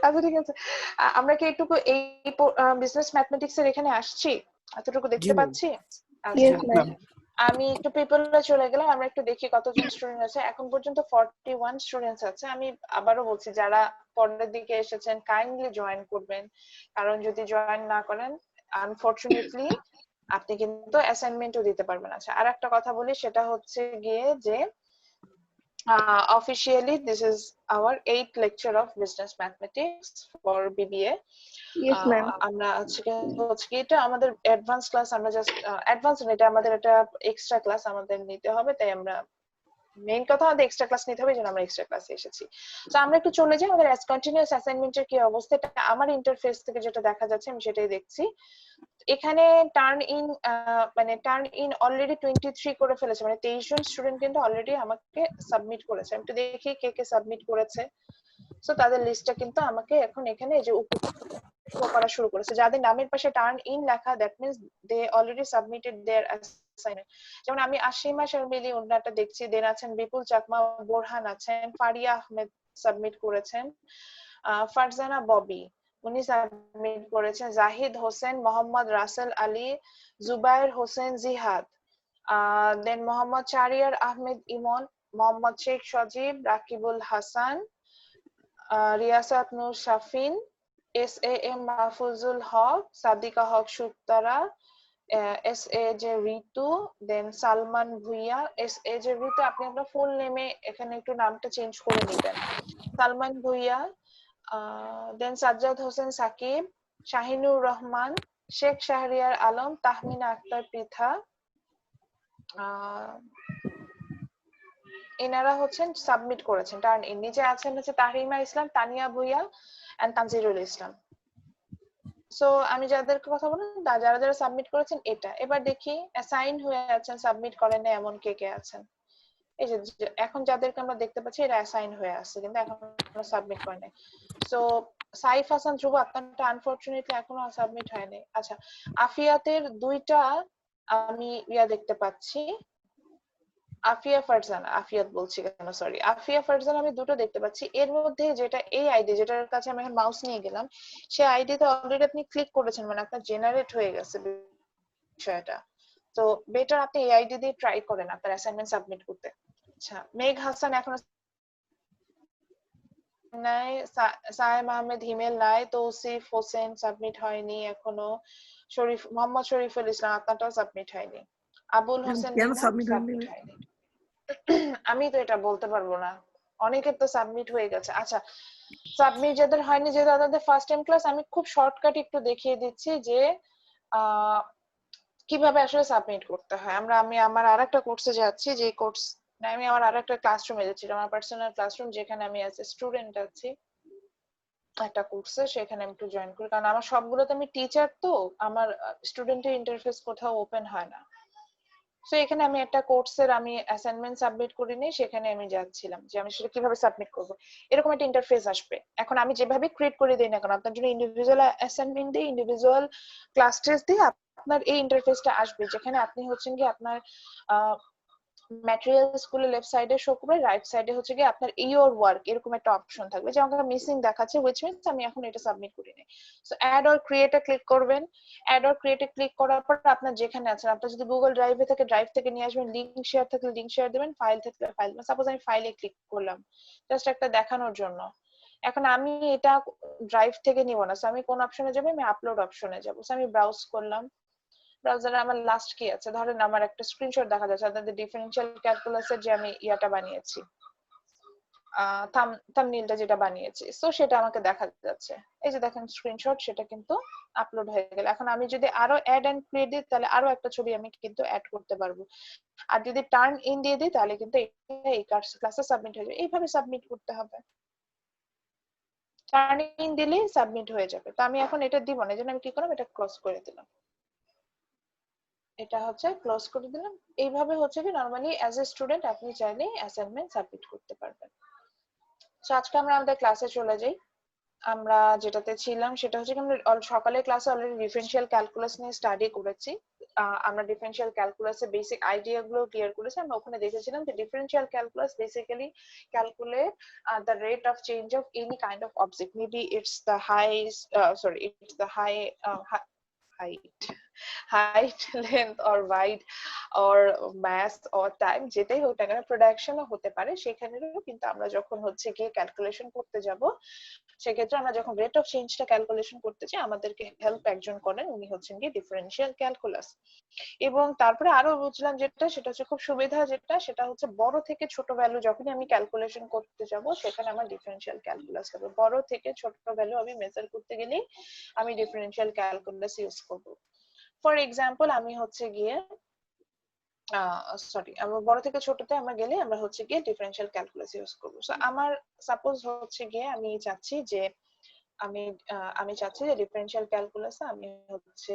আচ্ছা ঠিক আছে, আমরা কি একটু এই বিজনেস ম্যাথমেটিক্স এর এখানে আসছি, এতটুকু দেখতে পাচ্ছি? আচ্ছা আমি একটু পেপারে চলে গেলাম, আমরা একটু দেখি কতজন স্টুডেন্ট আছে। এখন পর্যন্ত 41 স্টুডেন্টস আছে। আমি আবারও বলছি, যারা পরের দিকে এসেছেন কাইন্ডলি জয়েন করবেন, কারণ যদি জয়েন না করেন আনফরচুনেটলি আপনি কিন্তু অ্যাসাইনমেন্টও দিতে পারবেন। আচ্ছা আর একটা কথা বলি, সেটা হচ্ছে গিয়ে যে officially this is our 8th lecture of business mathematics for BBA. Yes, ma'am. আমরা আজকে হচ্ছে এটা আমাদের অ্যাডভান্স ক্লাস, আমরা জাস্ট অ্যাডভান্স এটা আমাদের একটা এক্সট্রা ক্লাস আমাদের নিতে হবে, তাই আমরা মেইন কথা আমাদের এক্সট্রা ক্লাস নিতে হবে, যেন আমরা এক্সট্রা ক্লাসে এসেছি। তো আমরা একটু চলে যাই আমাদের কন্টিনিউয়াস অ্যাসাইনমেন্টের কি অবস্থা। এটা আমার ইন্টারফেস থেকে যেটা দেখা যাচ্ছে আমি সেটাই দেখছি। এখানে টার্ন ইন অলরেডি 23 করে ফেলেছে, মানে 23 জন স্টুডেন্ট কিন্তু অলরেডি আমাকে সাবমিট করেছে। আমি একটু দেখি কে কে সাবমিট করেছে। সো তাদের লিস্টটা কিন্তু আমাকে এখন এখানে এই যে করা শুরু করেছে। যাদের নামের পাশে টার্ন ইন লেখা, that means they already submitted their assignment. যেমন আমি আশিমা শর্মিলি ওনাটা দেখছি, দেন আছেন বিপুল চাকমা, বোরহান আছেন, ফারিয়া আহমেদ সাবমিট করেছেন, ফারজানা ববি উনি সাবমিট করেছেন, Zahid Hossain, Mohammad Rasel Ali, Zubair Hossain Jihad, then Mohammad Shahriar Ahmed Emon, Mohammad Sheikh Sajib, Rakibul Hasan, Riasat Noor Shafin, S A M Mahfuzul Haque, Sadika Haque Suktara, S A J Ritu, then Salman Bhuiyan. S A J Ritu আপনি আপনার ফুল নেমে এখানে একটু নামটা চেঞ্জ করে নিবেন, সালমান ভুইয়া, দেন সাজ্জাদ হোসেন সাকিব, শাহিনুর রহমান, শেখ শাহরিয়ার আলম, তাহমিনা আক্তার পৃথা, এনারা হচ্ছেন সাবমিট করেছেন টার্ন ইন। নিচে আছেন হচ্ছে তাহরিমা ইসলাম, তানিয়া ভুইয়া এন্ড তানজিরুল ইসলাম। সো আমি যাদেরকে কথা বললাম যারা যারা সাবমিট করেছেন এটা। এবার দেখি অ্যাসাইন হয়ে আছেন, সাবমিট করেন না এমন কে কে আছেন। এই যে এখন যাদেরকে আমরা দেখতে পাচ্ছি এরা অ্যাসাইন হয়ে আছে কিন্তু এখনো সাবমিট করে নাই। সো সাইফ হাসান ধ্রুব আপনারটা আনফরচুনেটলি এখনো সাবমিট হয়নি। আচ্ছা আফিয়াতের দুইটা আমি দেখতে পাচ্ছি, আফিয়া ফারজানা, আফিয়াত বলছি কেন সরি, আফিয়া ফারজানা আমি দুটো দেখতে পাচ্ছি। এর মধ্যে যেটা এই আইডি যেটার কাছে আমি এখন মাউস নিয়ে গেলাম, সেই আইডিতে অলরেডি আপনি ক্লিক করেছেন, মানে আপনার জেনারেট হয়ে গেছে বিষয়টা। তো বেটার আপনি এই আইডি দিয়ে ট্রাই করেন আপনার অ্যাসাইনমেন্ট সাবমিট করতে। আচ্ছা মেঘ হাসান এখনো নাই, সায়েম আহমেদ হিমেল নাই, তৌসিফ হোসেন সাবমিট হয়নি এখনো, শরীফ মোহাম্মদ শরীফুল ইসলাম আপনারটাও সাবমিট হয়নি, আবুল হোসেন সাবমিট হয়নি। আমি তো এটা বলতে পারবো না, অনেকের তো সাবমিট হয়ে গেছে। আচ্ছা সাবমিট যাদের হয়নি, যে তাদের ফার্স্ট টাইম ক্লাস, আমি খুব শর্টকাট একটু দেখিয়ে দিচ্ছি যে কিভাবে আসলে সাবমিট করতে হয়। আমি আমার আরেকটা কোর্সে যাচ্ছি, যে কোর্স আমি আমার আরেকটা ক্লাসরুমে যাচ্ছি, আমার পার্সোনাল ক্লাসরুম, যেখানে আমি অ্যাজ এ স্টুডেন্ট আছি একটা কোর্সে, সেখানে আমি একটু জয়েন করি, কারণ আমার সবগুলোতে আমি টিচার, তো আমার স্টুডেন্টের ইন্টারফেস কোথাও ওপেন হয় না। সো এখানে আমি একটা কোর্সের আমি অ্যাসাইনমেন্ট সাবমিট করিনি, সেখানে আমি যাচ্ছিলাম যে আমি সেটা কিভাবে সাবমিট করব। এরকম একটা ইন্টারফেস আসবে। এখন আমি যেভাবে ক্রিয়েট করে দিই না কেন, আপনার জন্য ইন্ডিভিজুয়াল অ্যাসাইনমেন্ট দিই, ইন্ডিভিজুয়াল ক্লাস টেস্ট দিই, আপনার এই ইন্টারফেসটা আসবে, যেখানে আপনি হচ্ছেন কি আপনার ম্যাটেরিয়ালস গুলো লেফট সাইডে শো করবে, রাইট সাইডে হচ্ছে কি আপনার ইওর ওয়ার্ক এরকম একটা অপশন থাকবে, যে আমাকে মিসিং দেখাচ্ছে, হুইচ মিন্স আমি এখন এটা সাবমিট করিনি। সো অ্যাড অর ক্রিয়েটে ক্লিক করবেন। অ্যাড অর ক্রিয়েটে ক্লিক করার পর আপনার যেখানে আছেন, আপনার যদি গুগল ড্রাইভে থেকে ড্রাইভ থেকে নিয়ে আসবেন, লিংক শেয়ার থাকলে লিংক শেয়ার দেবেন, ফাইল থাকলে ফাইল। সাপোজ আমি ফাইলে ক্লিক করলাম জাস্ট একটা দেখানোর জন্য। এখন আমি এটা ড্রাইভ থেকে নিব না, সো আমি কোন অপশনে যাব, আমি আপলোড অপশনে যাব। সো আমি ব্রাউজ করলাম, ব্রাউজারে আমার লাস্ট কি আছে, ধরেন আমার একটা স্ক্রিনশট দেখা যাচ্ছে আপনাদের ডিফারেন্সিয়াল ক্যালকুলাসের, যে আমি ইয়াটা বানিয়েছি, থাম্বনেইলটা যেটা বানিয়েছি, সো সেটা আমাকে দেখা যাচ্ছে। এই যে দেখেন স্ক্রিনশট, সেটা কিন্তু আপলোড হয়ে গেল। এখন আমি যদি আরো অ্যাড এন্ড ক্রিয়েট দিই, তাহলে আরো একটা ছবি আমি কিন্তু অ্যাড করতে পারবো। আর যদি টার্ন ইন দিয়ে দিই, তাহলে কিন্তু এই ক্লাসে সাবমিট হয়ে যাবে। এইভাবে সাবমিট করতে হবে, টার্ন ইন দিলে সাবমিট হয়ে যাবে। তো আমি এখন এটা দিব না, এজন্য আমি কি করলাম, এটা ক্লোজ করে দিলাম। এটা হচ্ছে ক্লোজ করে দিলাম। এইভাবে হচ্ছে কি নরমালি অ্যাজ এ স্টুডেন্ট আপনি চাইলে অ্যাসাইনমেন্ট সাবমিট করতে পারবেন। সো আজকে আমরা আমাদের ক্লাসে চলে যাই। আমরা যেটাতে ছিলাম সেটা হচ্ছে কি আমরা সকালে ক্লাসে অলরেডি ডিফারেনশিয়াল ক্যালকুলাস নিয়ে স্টাডি করেছি। আমরা ডিফারেনশিয়াল ক্যালকুলাসে বেসিক আইডিয়া গুলো ক্লিয়ার করেছি। আমরা ওখানে দেখেছিলাম যে differential calculus basically calculate the rate of change of any kind of object. Maybe it's the it's the height length or wide or mass or time, যেটাই হোক না কেন, প্রোডাকশনও হতে পারে। সেখানেও কিন্তু আমরা যখন হচ্ছে গিয়ে ক্যালকুলেশন করতে যাব, সেক্ষেত্রে আমরা যখন রেট অফ চেঞ্জটা ক্যালকুলেশন করতে চাই, আমাদেরকে হেল্প একজন করেন, উনি হচ্ছেন গিয়ে ডিফারেনশিয়াল ক্যালকুলাস। এবং তারপরে আরো বুঝলাম সেটা হচ্ছে খুব সুবিধা, সেটা হচ্ছে বড় থেকে ছোট ভ্যালু যখনই আমি ক্যালকুলেশন করতে যাব, সেখানে আমার ডিফারেনশিয়াল ক্যালকুলাস হবে। বড় থেকে ছোট ভ্যালু আমি মেজার করতে গেলে আমি ডিফারেনশিয়াল ক্যালকুলাস ইউজ করব। ফর এক্সাম্পল, আমি হচ্ছে গিয়ে আমরা বড় থেকে ছোটতে আমরা গেলে আমরা হচ্ছে গিয়ে ডিফারেনশিয়াল ক্যালকুলাস ইউজ করব। সো আমার সাপোজ হচ্ছে গিয়ে আমি চাচ্ছি যে ডিফারেনশিয়াল ক্যালকুলাসে আমি হচ্ছে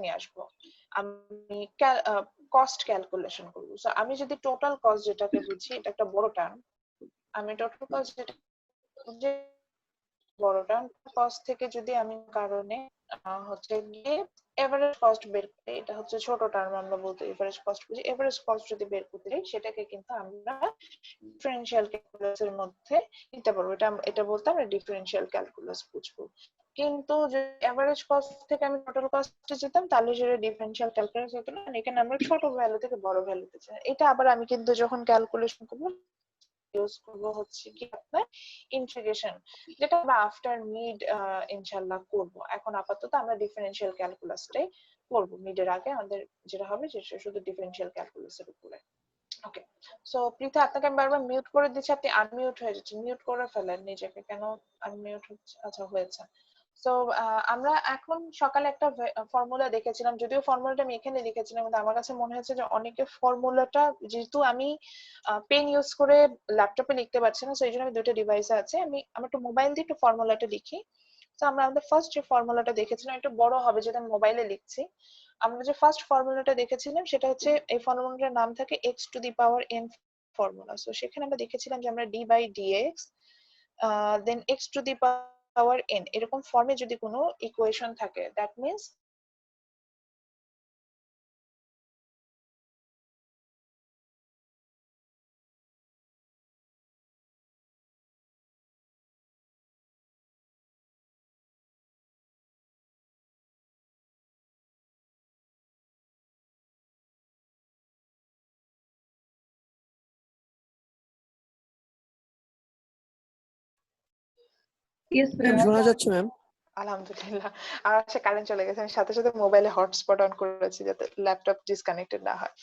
নিয়ে আসবো, আমি কস্ট ক্যালকুলেশন করবো। সো আমি যদি টোটাল কস্ট যেটাকে বুঝি, এটা একটা বড় টার্ম, আমি টোটাল কস্ট যেটা বড় টার্ম কস্ট থেকে যদি আমি কারণে হচ্ছে গিয়ে এভারেজ কস্ট বের করি, এটা হচ্ছে ছোট টার্ম, আমরা বলতে এভারেজ কস্ট বুঝি। এভারেজ কস্ট যদি বের করতে যাই, সেটাকে কিন্তু আমরা ডিফারেনশিয়াল ক্যালকুলাসের মধ্যে নিতে পারবো। এটা বলতে আমরা ডিফারেনশিয়াল ক্যালকুলাস বুঝবো। কিন্তু যদি এভারেজ কস্ট থেকে আমি টোটাল কস্টে যেতাম, তাহলে সেটা ডিফারেনশিয়াল ক্যালকুলাস হতো না। এখানে আমরা ছোট ভ্যালু থেকে বড় ভ্যালুতে যাই। এটা আবার আমি কিন্তু যখন ক্যালকুলেশন করবো ইউজ করবো হচ্ছে কি আপনার ইন্টিগ্রেশন, যেটা আমরা আফটার মিড ইনশাআল্লাহ করব। এখন আপাতত আমরা ডিফারেনশিয়াল ক্যালকুলাসটাই করব। মিডের আগে আমাদের যেটা হবে সেটা শুধু ডিফারেনশিয়াল ক্যালকুলাসের উপরে। ওকে, সো পৃথা, আপনাকে আমি বারবার মিউট করে দিচ্ছি, আপনি আনমিউট হয়ে যাচ্ছেন। মিউট করে ফেলেন নিজেকে, কেন আনমিউট হচ্ছে? আচ্ছা, হয়েছে। সো আমরা এখন সকালে একটা ফর্মুলা দেখেছিলাম, যদিও ফর্মুলাটা আমি এখানে লিখেছিলাম, কিন্তু আমার কাছে মনে হয়েছে যে অনেকে ফর্মুলাটা, যেহেতু আমি পেন ইউজ করে ল্যাপটপে লিখতে পারছি না, সো এই জন্য আমি দুটো ডিভাইসে আছে, আমি একটু মোবাইল দিয়ে একটু ফর্মুলাটা লিখি। তো আমরা আমাদের ফার্স্ট যে ফর্মুলাটা দেখেছিলাম, একটু বড় হবে যেটা আমি মোবাইলে লিখছি। আমরা যে ফার্স্ট ফর্মুলাটা দেখেছিলাম সেটা হচ্ছে, এই ফর্মুলাটার নাম থাকে x to the power n formula. So সেখানে আমরা দেখেছিলাম যে আমরা d by dx then x to the power n এরকম ফর্মে যদি কোনো ইকুয়েশন থাকে, দ্যাট মিনস শোনা যাচ্ছে ম্যাম? আলহামদুলিল্লাহ। আর কারেন্ট চলে গেছে, আমি সাথে সাথে মোবাইলে হটস্পট অন করেছি যাতে ল্যাপটপ ডিসকানেক্টেড না হয়।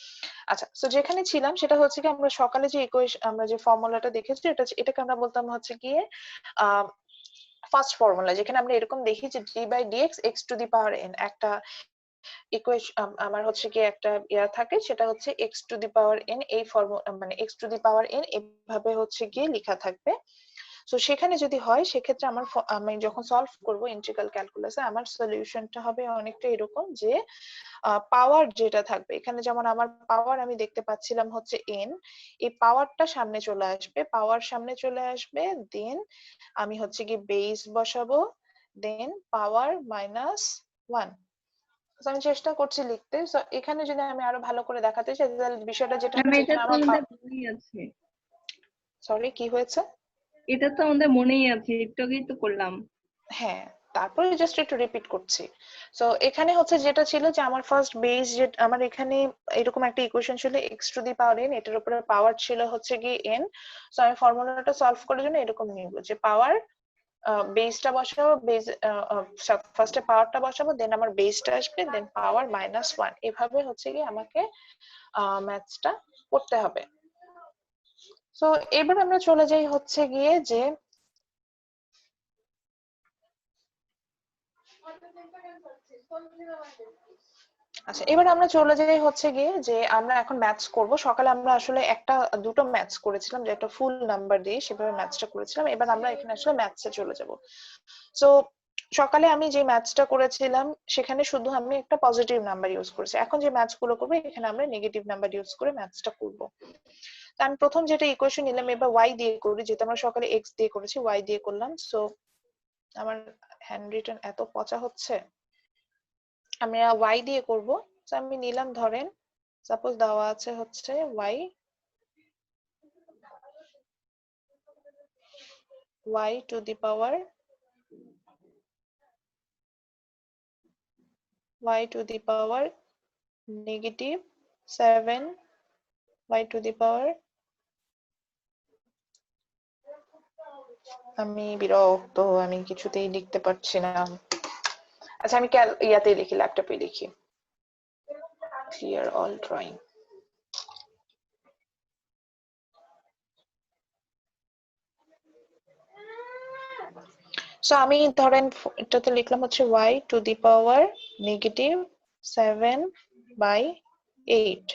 আচ্ছা, তো যেখানে ছিলাম সেটা হচ্ছে কি, আমরা সকালে যে ইকুয়েশন, আমরা যে ফর্মুলাটা দেখেছি, এটাকে আমরা বলতাম হচ্ছে গিয়ে ফার্স্ট ফর্মুলা, যেখানে আমরা এরকম দেখি যে d by dx x to the power n একটা ইকুয়েশন, আমার হচ্ছে কি একটা থাকে, সেটা হচ্ছে x to the power n, এই ফর্মুলা মানে x to the power n এভাবে হচ্ছে গিয়ে লেখা থাকবে। তো সেখানে যদি হয়, সেক্ষেত্রে আমি যখন সলভ করব ইন্টিগ্রাল ক্যালকুলাসে, আমার সলিউশনটা হবে অনেকটা এরকম যে পাওয়ার যেটা থাকবে এখানে, যেমন আমার পাওয়ার আমি দেখতে পাচ্ছিলাম হচ্ছে এন, এই পাওয়ারটা সামনে চলে আসবে, দেন আমি হচ্ছে কি বেস বসাবো, দেন পাওয়ার মাইনাস 1। আমি চেষ্টা করছি লিখতে। সো এখানে যদি আমি আরো ভালো করে দেখাতে চাই, তাহলে বিষয়টা যেটা হচ্ছে, এখানে আমার সরি, কি হয়েছে? এটা তো আমাদের মনেই আছে, একটু আগেই তো করলাম। হ্যাঁ, তারপরে জাস্ট একটু রিপিট করছি। সো এখানে হচ্ছে যেটা ছিল যে আমার ফার্স্ট বেস, যে আমার এখানে এরকম একটা ইকুয়েশন ছিল x to the power N, এটার উপরে পাওয়ার ছিল হচ্ছে কি এন। সো আমি ফর্মুলাটা সলভ করার জন্য এরকম নিব যে পাওয়ার বেসটা বসাবো, বেস ফার্স্টে পাওয়ারটা বসাবো, দেন আমার বেসটা আসবে, দেন পাওয়ার মাইনাস 1, এভাবে হচ্ছে কি আমাকে ম্যাথসটা করতে হবে। সো এবার আমরা চলে যাই হচ্ছে গিয়ে যে আচ্ছা, এবার আমরা চলে যাই হচ্ছে গিয়ে যে আমরা এখন ম্যাথস করব। সকালে আমরা আসলে দুটো ম্যাথস করেছিলাম, যে একটা ফুল নাম্বার দিয়ে সেভাবে ম্যাথসটা করেছিলাম। এবার আমরা এখানে আসলে ম্যাথসে চলে যাব। সো সকালে আমি যে ম্যাথসটা করেছিলাম সেখানে শুধু আমি একটা পজিটিভ নাম্বার ইউজ করেছি। এখন যে ম্যাথস গুলো করবো, এখানে আমরা নেগেটিভ নাম্বার ইউজ করে ম্যাথসটা করব। তো আমি প্রথম যেটা ইকুয়েশন নিলাম, এবার ওয়াই দিয়ে করি, যেহেতু আমরা সকালে এক্স দিয়ে করেছি, ওয়াই দিয়ে করলাম। সো আমার হ্যান্ড রিটেন এত পচা হচ্ছে, আমরা ওয়াই দিয়ে করব। তো আমি নিলাম, ধরেন সাপোজ দেওয়া আছে হচ্ছে y to the power negative 7 y to the power, আমি বিরক্ত, আমি কিছুতেই লিখতে পারছি না। আচ্ছা আমি ইয়াতেই লিখি, ল্যাপটপে লিখি, clear all drawing। সো আমি ধরেন এটাতে লিখলাম হচ্ছে y to the power negative 7 by 8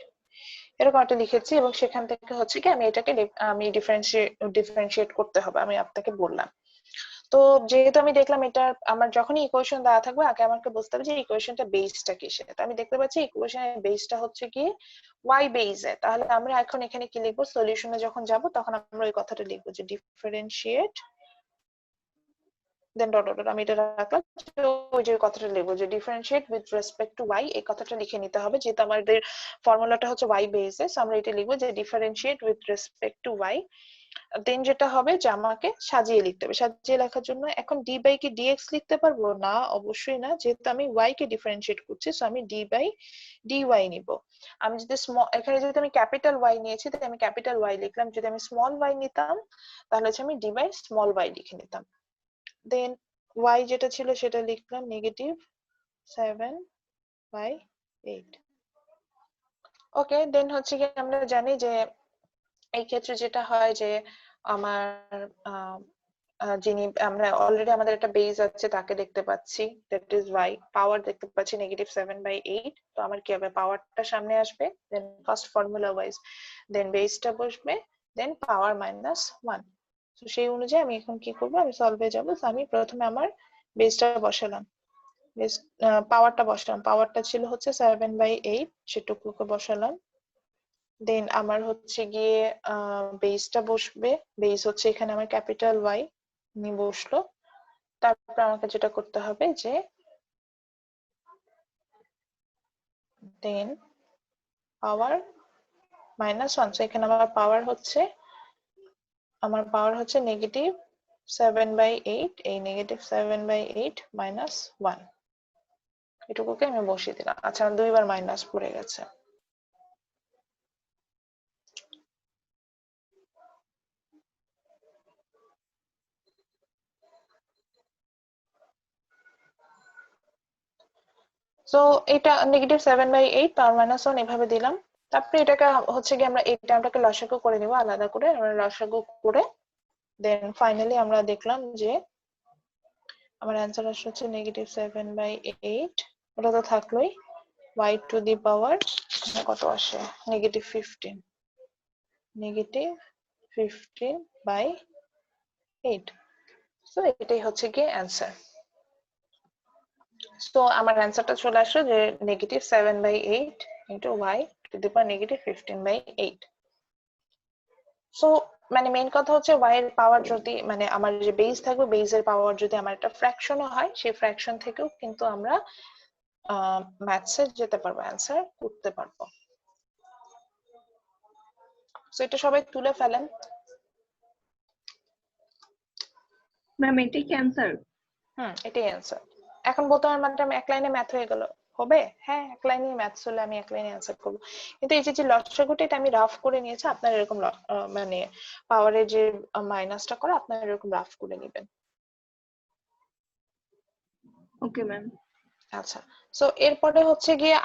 এরকম একটা লিখেছি, এবং সেখান থেকে হচ্ছে কি আমি এটাকে আমি ডিফারেন্সিয়েট করতে হবে, আমি আপনাকে বললাম। তো যেহেতু আমি দেখলাম এটা আমার যখনই ইকুয়েশন দেওয়া থাকবে আগে আমাকে বুঝতে হবে যে ইকুয়েশনটা বেসটা কিসে। তো আমি দেখতে পাচ্ছি ইকুয়েশনের বেসটা হচ্ছে কি y বেসে। তাহলে আমরা এখন এখানে কি লিখবো, সলিউশনে যখন যাব তখন আমরা ওই কথাটা লিখবো যে ডিফারেন্সিয়েট, দেন ডট ডট আমি এটা রাখলাম, ওই যে কথাটা লিখবো যে differentiate with respect two y, এই কথাটা লিখে নিতে হবে যেহেতু আমাদের ফর্মুলাটা হচ্ছে y বেসে। সো আমরা এটা লিখবো যে differentiate with respect two y। দেন যেটা হবে যে আমাকে সাজিয়ে লিখতে হবে। সাজিয়ে লেখার জন্য এখন ডি বাই কি ডিএক্স লিখতে পারবো না? অবশ্যই না, যেহেতু আমি y কে ডিফারেন্সিয়েট করছি। সো আমি ডি বাই ডিওয়াই নিব। আমি যদি এখানে যদি আমি ক্যাপিটাল y নিয়েছি তাহলে আমি ক্যাপিটাল y লিখলাম, যদি আমি স্মল y নিতাম তাহলে হচ্ছে আমি ডি বাই স্মল y লিখে নিতাম। দেন y যেটা ছিল সেটা লিখলাম নেগেটিভ 7 বাই 8। ওকে, দেন হচ্ছে কি আমরা জানি যে এই ক্ষেত্রে যেটা হয় যে আমার যিনি আমরা অলরেডি আমাদের একটা বেস আছে তাকে দেখতে পাচ্ছি, দ্যাট ইজ y, পাওয়ার দেখতে পাচ্ছি নেগেটিভ 7/8। তো আমার কি হবে, পাওয়ারটা সামনে আসবে, দেন ফার্স্ট ফর্মুলা ওয়াইজ দেন বেসটা বসবে, দেন পাওয়ার মাইনাস 1। তো সেই অনুযায়ী আমি এখন কি করব, আমি সলভে যাব। তো আমি প্রথমে আমার বেসটা বসালাম, বেস পাওয়ারটা বসালাম, পাওয়ারটা ছিল হচ্ছে 7/8, সেটুকুকে বসালাম। দেন আমার হচ্ছে গিয়ে বেসটা বসবে, বেস হচ্ছে এখানে আমার ক্যাপিটাল Y নিয়ে বসলো। তারপর আমাকে যেটা করতে হবে যে দেন পাওয়ার মাইনাস 1। সো এখানে আমার পাওয়ার হচ্ছে নেগেটিভ 7/8, এই নেগেটিভ 7/8 মাইনাস 1 এটুকুকে আমি বসিয়ে দিলাম। আচ্ছা আমার দুইবার মাইনাস পড়ে গেছে। সো এটা নেগেটিভ 7/8 পাওয়ার মাইনাস 1 এভাবে দিলাম। তারপরে এটাকে হচ্ছে কি আমরা এই টার্মটাকে লসাগু করে নিব, আলাদা করে আমরা লসাগু করে দেন ফাইনালি আমরা দেখলাম যে আমার অ্যান্সার আসছে হচ্ছে নেগেটিভ 7/8। ওটা তো থাকলোই, y টু দি পাওয়ার কত আসে, নেগেটিভ 15/8। সো এটাই হচ্ছে কি অ্যান্সার। তো আমার অ্যান্সারটা চলে আসলো যে negative 7/8 into y two the power negative 15/8। So মানে মেইন কথা হচ্ছে y এর পাওয়ার যদি মানে আমার যে বেস থাকবে, বেসের পাওয়ার যদি আমার একটা ফ্র্যাকশনও হয়, সেই ফ্র্যাকশন থেকেও কিন্তু আমরা ম্যাথসে যেতে পারবো, অ্যান্সার করতে পারবো। সো এটা সবাই তুলে ফেলেন। ম্যাম এটাই কি অ্যান্সার? এটাই অ্যান্সার। এখন বলতে আমার মানে এক লাইনে ম্যাথ হয়ে গেল, হবে? হ্যাঁ, এক লাইনে ম্যাথস হলে আমি এক লাইনে অ্যান্সার করবো। কিন্তু এই যে লসাগুটা এটা আমি রাফ করে নিয়েছি, আপনার এরকম মানে পাওয়ারের যে মাইনাসটা করে আপনার এরকম রাফ করে নেবেন। Okay ma'am. আচ্ছা, সো এরপরে হচ্ছে গিয়ে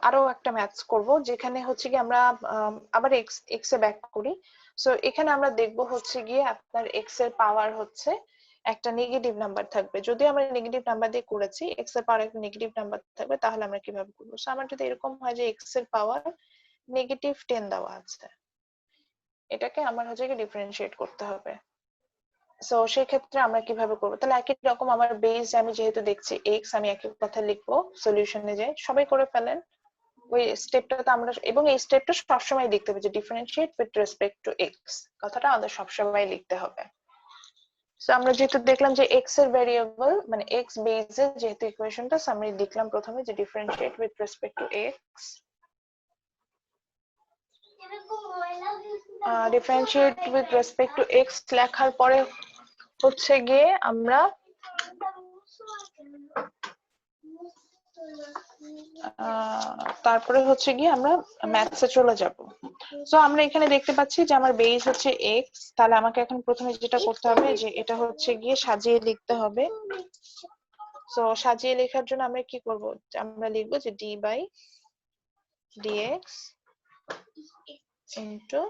আরো একটা ম্যাথস করব, যেখানে হচ্ছে গিয়ে আমরা আবার এক্স এ ব্যাক করি। সো এখানে আমরা দেখব হচ্ছে গিয়ে আপনার এক্স এর পাওয়ার হচ্ছে একটা নেগেটিভ নাম্বার থাকবে। যদি আমরা নেগেটিভ নাম্বার দিয়ে করেছি, এক্স এর পাওয়ার একটা নেগেটিভ নাম্বার থাকবে, তাহলে আমরা কিভাবে করবো? সো আমার যদি এরকম হয় যে এক্স এর পাওয়ার নেগেটিভ 10 দেওয়া আছে, এটাকে আমার হচ্ছে গিয়ে ডিফারেন্সিয়েট করতে হবে। সো সেই ক্ষেত্রে আমরা কিভাবে করবো? তাহলে একই রকম আমার বেস আমি যেহেতু দেখছি এক্স, আমি একই কথা লিখবো, সলিউশনে যাই, সবাই করে ফেলেন ওই স্টেপটা। তো আমরা এবং এই স্টেপটা সবসময় লিখতে হবে যে differentiate with respect two x, কথাটা আমাদের সবসময় লিখতে হবে। সো আমরা যেহেতু দেখলাম যে x এর ভেরিয়েবল মানে x বেসে যেহেতু ইকুয়েশনটা আমরা লিখলাম প্রথমে যে differentiate with respect two x, differentiate with respect two x লেখার পরে হচ্ছে গিয়ে আমরা তারপরে হচ্ছে গিয়ে আমরা ম্যাথসে চলে যাব। সো আমরা এখানে দেখতে পাচ্ছি যে আমার বেস হচ্ছে x, তাহলে আমাকে এখন প্রথমে যেটা করতে হবে যে এটা হচ্ছে গিয়ে সাজিয়ে লিখতে হবে। সো সাজিয়ে লেখার জন্য আমরা কি করব, আমরা লিখবো যে d by dx into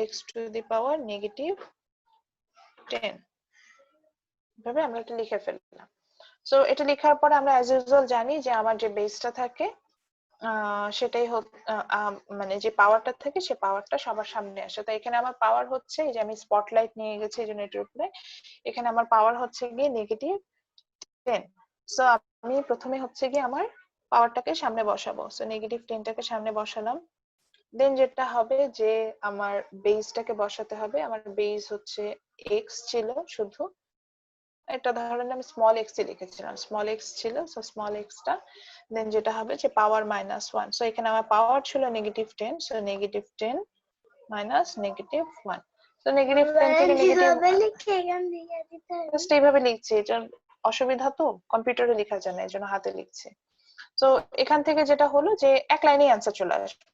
x to the power negative 10 ভাবে আমরা এটা লিখে ফেললাম। সো এটা লেখার পরে আমরা অ্যাজ ইউজুয়াল জানি যে আমার যে বেসটা থাকে সেটাই মানে যে পাওয়ারটা থাকে সে পাওয়ারটা সবার সামনে আসে। তো এখানে আমার পাওয়ার হচ্ছে এই যে আমি স্পটলাইট নিয়ে গেছি এই জন্য এটার উপরে, এখানে আমার পাওয়ার হচ্ছে গিয়ে নেগেটিভ 10। সো আমি প্রথমে হচ্ছে গিয়ে আমার পাওয়ারটাকে সামনে বসাবো। সো নেগেটিভ 10টাকে সামনে বসালাম। দেন যেটা হবে যে আমার বেসটাকে বসাতে হবে। আমার বেস হচ্ছে x ছিল শুধু, এটা ধরেন আমি স্মল x এ লিখেছিলাম, স্মল x ছিল, সো স্মল x টা দেন যেটা হবে যে পাওয়ার -1। সো এখানে আমার পাওয়ার ছিল negative 10, so negative 10 minus negative 1। So negative 10 থেকে নেগেটিভ জাস্ট এইভাবে লিখছি, এটা অসুবিধা তো কম্পিউটারে লেখা যায় না এজন্য হাতে লিখছি। সো এখান থেকে যেটা হলো যে এক লাইনেই অ্যান্সার চলে আসবে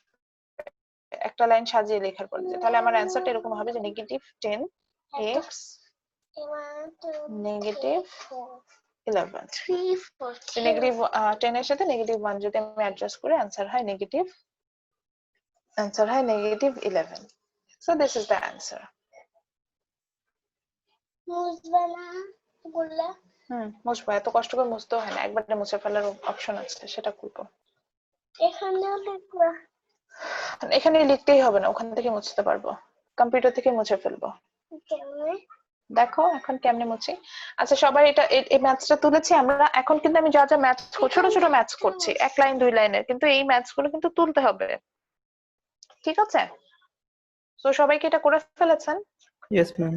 একটা লাইন সাজিয়ে লেখার পরে, তাহলে আমার অ্যান্সারটা এরকম হবে যে নেগেটিভ 10x নেগেটিভ 11। নেগেটিভ 10 এর সাথে নেগেটিভ 1 যদি আমি অ্যাডজাস্ট করে অ্যান্সার হয় negative 11। So this is the answer. মুছবো, এত কষ্ট করে মুছতেও হয় না, একবারে মুছে ফেলার অপশন আছে সেটা করবো। এখানে লিখতেই হবে না, ওখান থেকে মুছতে পারবো, কম্পিউটার থেকে মুছে ফেলবো। দেখো এখন কেমনে মুছি। আচ্ছা সবাই এটা এই ম্যাথসটা তুলেছি আমরা, এখন কিন্তু আমি যা যা ম্যাথস ছোট ছোট ম্যাথস করছি 1 লাইন 2 লাইনের, কিন্তু এই ম্যাথস গুলো কিন্তু তুলতে হবে, ঠিক আছে? তো সবাই কি এটা করে ফেলেছেন? Yes, ma'am.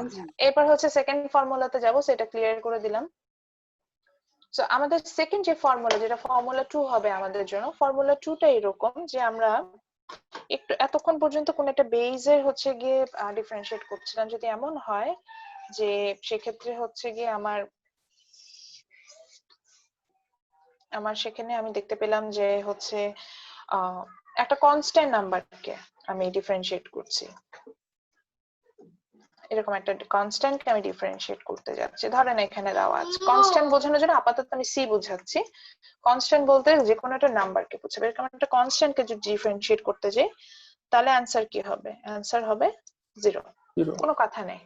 আচ্ছা এরপর হচ্ছে সেকেন্ড ফর্মুলাতে যাব, সেটা ক্লিয়ার করে দিলাম। সো আমাদের সেকেন্ড যে ফর্মুলা, যেটা ফর্মুলা 2 হবে আমাদের জন্য, ফর্মুলা 2 টা এরকম যে আমরা একটু এতক্ষণ পর্যন্ত কোন একটা বেজের হচ্ছে গিয়ে ডিফারেন্সিয়েট করছিলাম। যদি এমন হয় যে সেক্ষেত্রে হচ্ছে গিয়ে আমার সেখানে আমি দেখতে পেলাম যে হচ্ছে একটা কনস্ট্যান্ট নাম্বারকে আমি ডিফারেন্সিয়েট করছি, এরকম একটা কনস্ট্যান্টকে আমি ডিফারেন্সিয়েট করতে যাচ্ছি। ধরেন এখানে দেওয়া আছে, কনস্ট্যান্ট বোঝানোর জন্য আপাতত আমি সি বোঝাচ্ছি। কনস্ট্যান্ট বলতে যে কোনো একটা নাম্বারকে বোঝাবে, এরকম একটা কনস্ট্যান্টকে যদি ডিফারেন্সিয়েট করতে যাই তাহলে অ্যান্সার কি হবে? অ্যান্সার হবে 0। কোনো কথা নেই,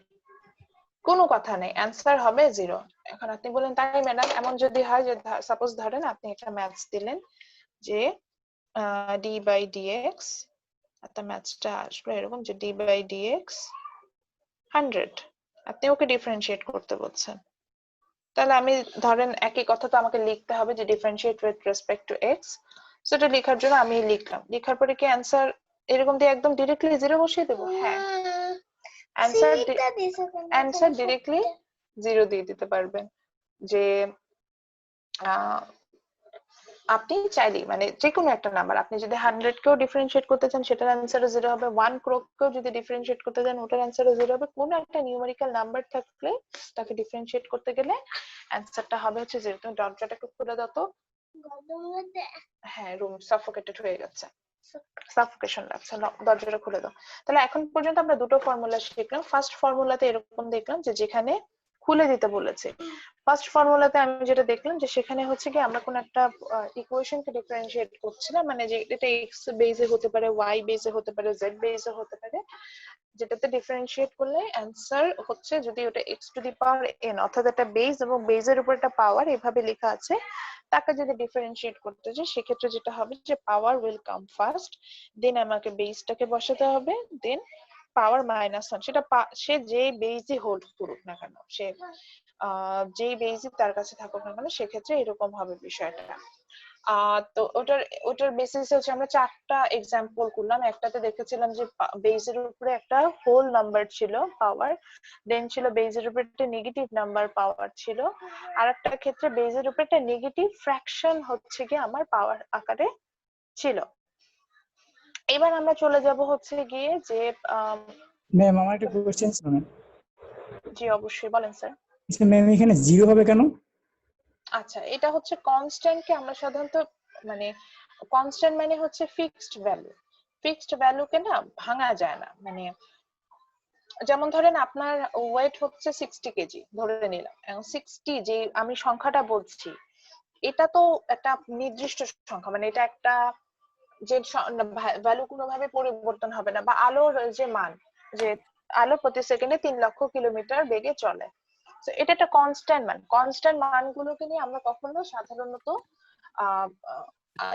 কোনো কথা নেই, অ্যান্সার হবে 0। এখন আপনি বলেন তাই ম্যাডাম, এমন যদি হয় যে সাপোজ ধরেন আপনি একটা ম্যাথস দিলেন যে d বাই dx, একটা ম্যাথসটা আসবে এরকম যে d বাই dx 100, আপনি ওকে ডিফারেন্সিয়েট করতে বলছেন, তাহলে আমি ধরেন একই কথা তো আমাকে লিখতে হবে যে differentiate with respect two x। সেটা লেখার জন্য আমি লিখলাম, লেখার পরে কি অ্যান্সার এরকম দিয়ে একদম ডিরেক্টলি 0 বসিয়ে দেব? হ্যাঁ, অ্যান্সার ডিরেক্টলি 0 দিয়ে দিতে পারবেন। যে আপনি চাইলে মানে যে কোনো একটা নাম্বার, আপনি যদি 100 কেও ডিফারেন্সিয়েট করতে চান সেটার অ্যান্সারও 0 হবে, 1 crore কেও যদি ডিফারেন্সিয়েট করতে চান ওটার অ্যান্সারও 0 হবে। কোন একটা নিউমেরিক্যাল নাম্বার থাকলে তাকে ডিফারেন্সিয়েট করতে গেলে অ্যান্সারটা হবে হচ্ছে 0। তুমি দরজাটা একটু খুলে দাও তো। হ্যাঁ, রুম সাফোকেটেড হয়ে যাচ্ছে, সাফোকেশন লাগছে, দরজাটা খুলে দাও। তাহলে এখন পর্যন্ত আমরা দুটো ফর্মুলা শিখলাম। ফার্স্ট ফর্মুলাতে এরকম দেখলাম যে যেখানে খুলে দিতে বলেছে, ফার্স্ট ফর্মুলাতে আমি যেটা দেখলাম যে সেখানে হচ্ছে কি আমরা কোন একটা ইকুয়েশনকে ডিফারেন্সিয়েট করছিলাম, মানে যে এটা এক্স বেসে হতে পারে, ওয়াই বেসে হতে পারে, জেড বেসে হতে পারে, যেটাতে ডিফারেন্সিয়েট করলে অ্যান্সার হচ্ছে যদি ওটা x to the power N, অর্থাৎ একটা বেস এবং বেসের উপর একটা পাওয়ার এভাবে লেখা আছে, তাকে যদি ডিফারেন্সিয়েট করতে চাই সেক্ষেত্রে যেটা হবে যে পাওয়ার উইল কাম ফার্স্ট, দেন আমাকে বেসটাকে বসাতে হবে, দেন পাওয়ার -1, সেটা সে যে বেসই হোল্ড করুক না কেন, সে যেই বেসই তার কাছে থাকুক না কেন, সেক্ষেত্রে এরকম হবে বিষয়টা। তো ওটার বেসিসে হচ্ছে আমরা 4টা এক্সাম্পল করলাম। একটাতে দেখেছিলাম যে বেজের উপরে একটা হোল নাম্বার ছিল পাওয়ার, দেন ছিল বেজের উপরে একটা নেগেটিভ নাম্বার পাওয়ার ছিল, আর একটা ক্ষেত্রে বেজের উপরে একটা নেগেটিভ ফ্র্যাকশন হচ্ছে কি আমার পাওয়ার আকারে ছিল। এবার আমরা চলে যাব হচ্ছে গিয়ে যে ম্যাম আমার একটা কোশ্চেন ছিল ম্যাম। জি অবশ্যই বলেন স্যার। ম্যাম এখানে জিরো হবে কেন? আচ্ছা, এটা হচ্ছে কনস্ট্যান্টকে আমরা সাধারণত মানে কনস্ট্যান্ট মানে হচ্ছে ফিক্সড ভ্যালু। ফিক্সড ভ্যালুকে না ভাঙা যায় না। মানে যেমন ধরেন আপনার ওয়েট হচ্ছে 60 কেজি ধরে নিলাম, এবং 60 যে আমি সংখ্যাটা বলছি এটা তো একটা নির্দিষ্ট সংখ্যা, মানে এটা একটা যে ভ্যালু কোনোভাবে পরিবর্তন হবে না। বা আলোর যে মান, যে আলো প্রতি সেকেন্ডে 3 লক্ষ কিলোমিটার বেগে চলে, তো এটা একটা কনস্ট্যান্ট মান। কনস্ট্যান্ট মানগুলোকে নিয়ে আমরা কখনো সাধারণত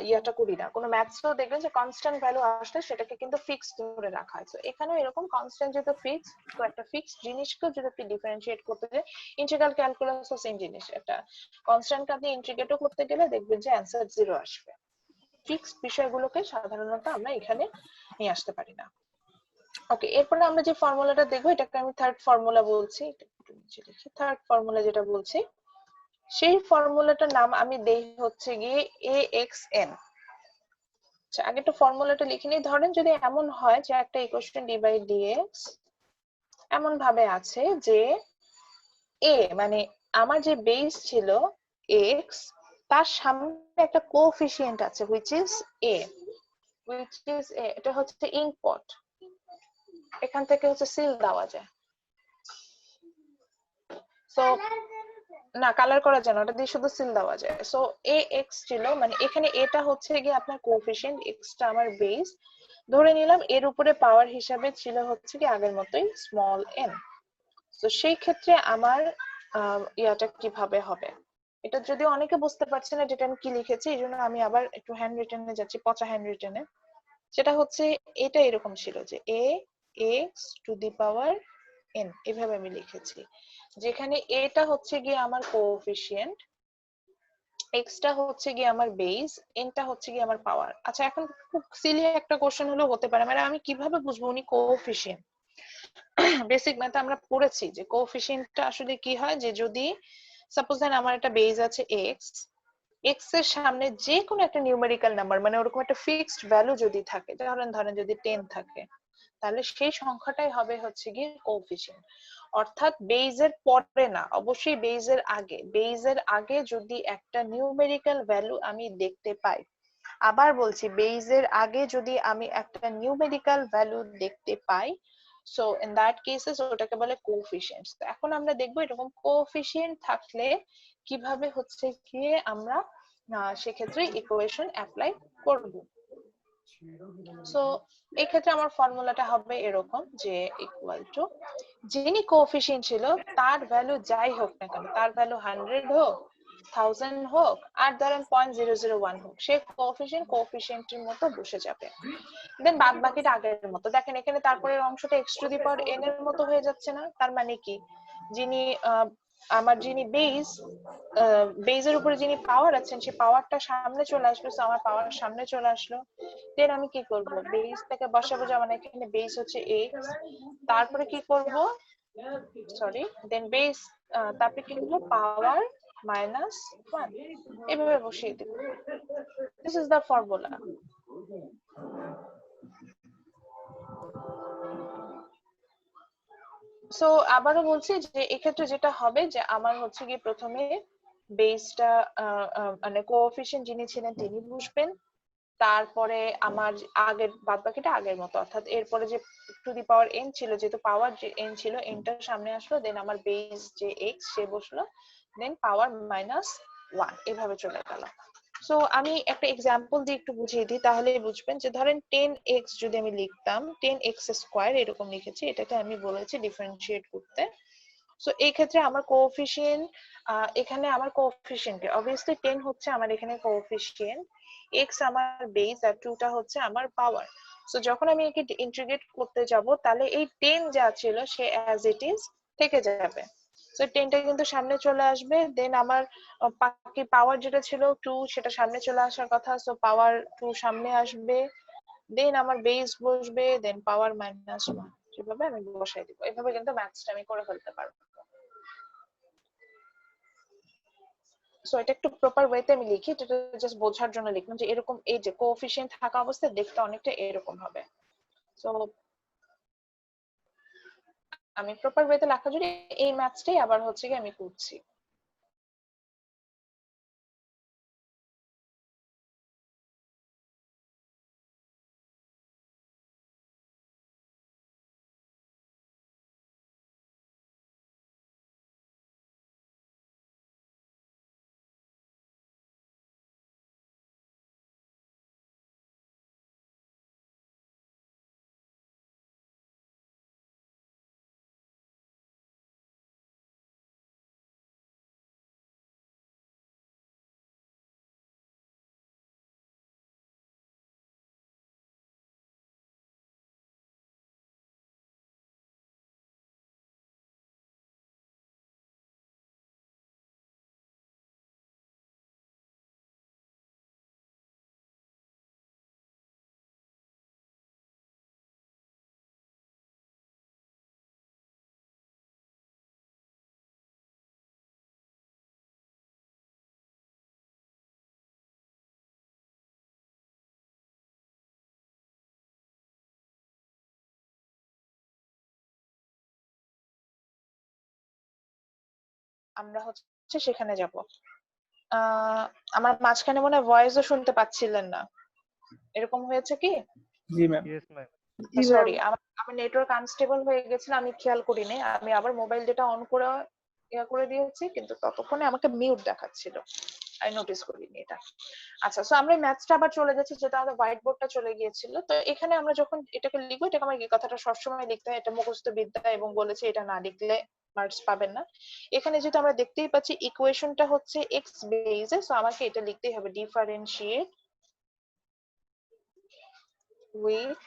ইয়াটা করি না। কোনো ম্যাথসেও দেখবেন যে কনস্ট্যান্ট ভ্যালু আসলে সেটাকে কিন্তু ফিক্সড ধরে রাখা হয়। তো এখানেও এরকম কনস্ট্যান্ট যেটা ফিক্সড, তো একটা ফিক্সড জিনিসকে যদি আপনি ডিফারেন্সিয়েট করতে যান, ইন্টিগ্রাল ক্যালকুলাসও সেম জিনিস। একটা কনস্ট্যান্টকে আপনি ইন্টিগ্রেটও করতে গেলে দেখবেন যে অ্যান্সার 0 আসবে। ফিক্সড বিষয়গুলোকে সাধারণত আমরা এখানে নিয়ে আসতে পারি না। ওকে, এরপরে আমরা যে ফর্মুলাটা দেখবো এটাকে আমি থার্ড ফর্মুলা বলছি। থার্ড ফর্মুলা যেটা বলছি সেই ফর্মুলাটার নাম আমি দেই হচ্ছে গিয়ে AXN। আচ্ছা, আগে একটু ফর্মুলাটা লিখে নিই। ধরেন যদি এমন হয় যে একটা ইকুয়েশন d বাই dx এমন ভাবে আছে যে a মানে আমার যে বেস ছিল x, তার সামনে একটা কোএফিসিয়েন্ট আছে which is a, এটা হচ্ছে ইঙ্ক পট। এখান থেকে হচ্ছে সিল দেওয়া যায়। সো না, কালার করা যায় না, ওটা দিয়ে শুধু সিল দেওয়া যায়। সো ax ছিল, মানে এখানে এটা হচ্ছে গিয়ে আপনার কোএফিসিয়েন্ট, x টা আমার বেস ধরে নিলাম। এর উপরে পাওয়ার হিসাবে ছিল হচ্ছে কি আগের মতোই স্মল n। তো সেই ক্ষেত্রে আমার ইয়াটা কিভাবে হবে, এটা যদি অনেকে বুঝতে পারছে না যেটা আমি কি লিখেছি, এই জন্য আমি আবার একটু হ্যান্ড রিটেনে যাচ্ছি, পচা হ্যান্ড রিটেনে। সেটা হচ্ছে এটা এরকম ছিল যে ax two the power n, এভাবে আমি লিখেছি, যেখানে এটা হচ্ছে গিয়ে আমার কোএফিসিয়েন্ট, x টা হচ্ছে গিয়ে আমার বেস, n টা হচ্ছে গিয়ে আমার পাওয়ার। আচ্ছা, এখন খুব সিলি একটা কোশ্চেন হলো হতে পারে, মানে আমি কিভাবে বুঝবো উনি কোএফিসিয়েন্ট? বেসিক ম্যাথে আমরা পড়েছি যে কোএফিসিয়েন্টটা আসলে কি হয়, যে যদি সাপোজ দেন আমার একটা বেস আছে x, x এর সামনে যে কোনো একটা নিউমেরিক্যাল নাম্বার, মানে ওরকম একটা ফিক্সড ভ্যালু যদি থাকে, ধরেন যদি 10 থাকে, তাহলে সেই সংখ্যাটাই হবে হচ্ছে গিয়ে কোএফিসিয়েন্ট। অর্থাৎ বেজের পরে না, অবশ্যই বেজের আগে। বেজের আগে যদি একটা নিউমেরিক্যাল ভ্যালু আমি দেখতে পাই, আবার বলছি বেজের আগে যদি আমি একটা নিউমেরিক্যাল ভ্যালু দেখতে পাই, সো ইন দ্যাট কেসেস ওটাকে বলে কোএফিসিয়েন্ট। তো এখন আমরা দেখবো এরকম কোএফিসিয়েন্ট থাকলে কিভাবে হচ্ছে গিয়ে আমরা সেক্ষেত্রে ইকুয়েশন অ্যাপ্লাই করব। সো এই ক্ষেত্রে আমার ফর্মুলাটা হবে এরকম যে ইকুয়াল টু, যিনি কোএফিসিয়েন্ট ছিল তার ভ্যালু যাই হোক না কেন, তার ভ্যালু 100 হোক, 1000 হোক, আর ধরেন 0.001 হোক, সে কোএফিসিয়েন্টের মতো বসে যাবে। দেন বাদ বাকিটা আগের মতো। দেখেন এখানে তারপরের অংশটা x two the power n এর মতো হয়ে যাচ্ছে না? তার মানে কি, যিনি যিনি বেজের উপরে যিনি পাওয়ার আছেন, সেই পাওয়ারটা সামনে চলে আসলো, আমার পাওয়ার সামনে চলে আসলো। দেন আমি কি করব, বেস থেকে বসাবো, যেমন এখানে বেস হচ্ছে x, তারপরে কি করব, সরি, দেন বেস, তারপরে কি করব, পাওয়ার -1, এভাবে বসিয়ে দেব। This is the formula. So আবারও বলছি যে এক্ষেত্রে যেটা হবে যে আমার হচ্ছে কি প্রথমে বেসটা মানে কোএফিসিয়েন্ট যিনি ছিলেন তিনি বসবেন, তারপরে আমার আগের বাদবাকিটা আগের মতো, অর্থাৎ এরপরে যে টু দি পাওয়ার n ছিল, যেহেতু পাওয়ার যে n ছিল, nটার সামনে আসলো, দেন আমার বেস যে x সে বসলো, দেন পাওয়ার -1, এভাবে চলে গেল। সো আমি একটা এক্সাম্পল দিয়ে একটু বুঝিয়ে দিই, তাহলেই বুঝবেন। যে ধরেন 10x যদি আমি লিখতাম, 10x স্কয়ার এরকম লিখেছি, এটাকে আমি বলেছি ডিফারেন্সিয়েট করতে। সো এই ক্ষেত্রে আমার কোএফিসিয়েন্ট, এখানে আমার কোএফিসিয়েন্ট অবভিয়াসলি 10 হচ্ছে আমার এখানে কোএফিসিয়েন্ট, x আমার বেস, আর 2 টা হচ্ছে আমার পাওয়ার। সো যখন আমি একে ইন্টিগ্রেট করতে যাব, তাহলে এই 10 যা ছিল সে অ্যাজ ইট ইজ থেকে যাবে। সো 10টা কিন্তু সামনে চলে আসবে, দেন আমার বাকি পাওয়ার যেটা ছিল 2 সেটা সামনে চলে আসার কথা, সো পাওয়ার 2 সামনে আসবে, দেন আমার বেস বসবে, দেন পাওয়ার -1 যেভাবে আমি বসাই দিব, এভাবে কিন্তু ম্যাথসটা আমি করে ফেলতে পারবো। সো এটা একটু প্রপার ওয়েতে আমি লিখি, এটা জাস্ট বোঝার জন্য লিখলাম যে এরকম এই যে কোএফিসিয়েন্ট থাকা অবস্থায় দেখতে অনেকটা এরকম হবে। সো আমি প্রপার ওয়েতে লেখা জন্য এই ম্যাথসটাই আবার হচ্ছে কি আমি করছি। আমরা হচ্ছে সেখানে যাব। আমার মাঝখানে মনে হয় ভয়েসও শুনতে পাচ্ছিলেন না, এরকম হয়েছে কি? জি ম্যাম। Yes, ma'am. জি ম্যাম। সরি, আমার নেটওয়ার্ক আনস্টেবল হয়ে গেছিল, আমি খেয়াল করিনি, আমি আবার মোবাইল ডেটা অন করে করে দিয়েছি, কিন্তু ততক্ষণে আমাকে মিউট দেখাচ্ছিল, আমি নোটিস করিনি এটা। আচ্ছা, সো আমরা ম্যাথসটা আবার চলে যাচ্ছি, যেটা আমাদের হোয়াইট বোর্ডটা চলে গিয়েছিল। তো এখানে আমরা যখন এটাকে লিখবো, এটাকে আমার এই কথাটা সবসময় লিখতে হয়, এটা মুখস্থ বিদ্যা, এবং বলেছে এটা না লিখলে মার্কস পাবেন না। এখানে যেটা আমরা দেখতেই পাচ্ছি ইকুয়েশনটা হচ্ছে এক্স বেসে, সো আমাকে এটা লিখতেই হবে, differentiate with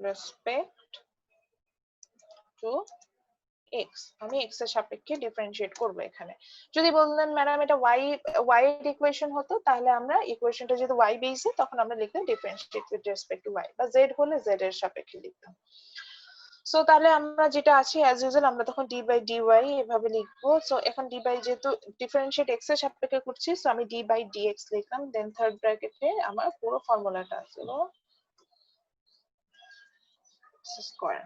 respect two x. আমি এক্স এর সাপেক্ষে ডিফারেন্সিয়েট করব। এখানে যদি বললেন ম্যাডাম এটা ওয়াই এর ইকুয়েশন হতো, তাহলে আমরা ইকুয়েশনটা যদি ওয়াই বেসে, তখন আমরা লিখতাম differentiate with respect to y, বা জেড হলে জেড এর সাপেক্ষে লিখতাম। সো তাহলে আমরা যেটা আছে অ্যাজ ইউজুয়াল, আমরা তখন ডি বাই ডি ওয়াই এভাবে লিখবো। সো এখন ডি বাই, যেহেতু ডিফারেন্সিয়েট এক্স এর সাপেক্ষে করছি, সো আমি ডি বাই ডি এক্স লিখলাম, দেন থার্ড ব্র্যাকেটে আমার পুরো ফর্মুলাটা আসলো স্কয়ার।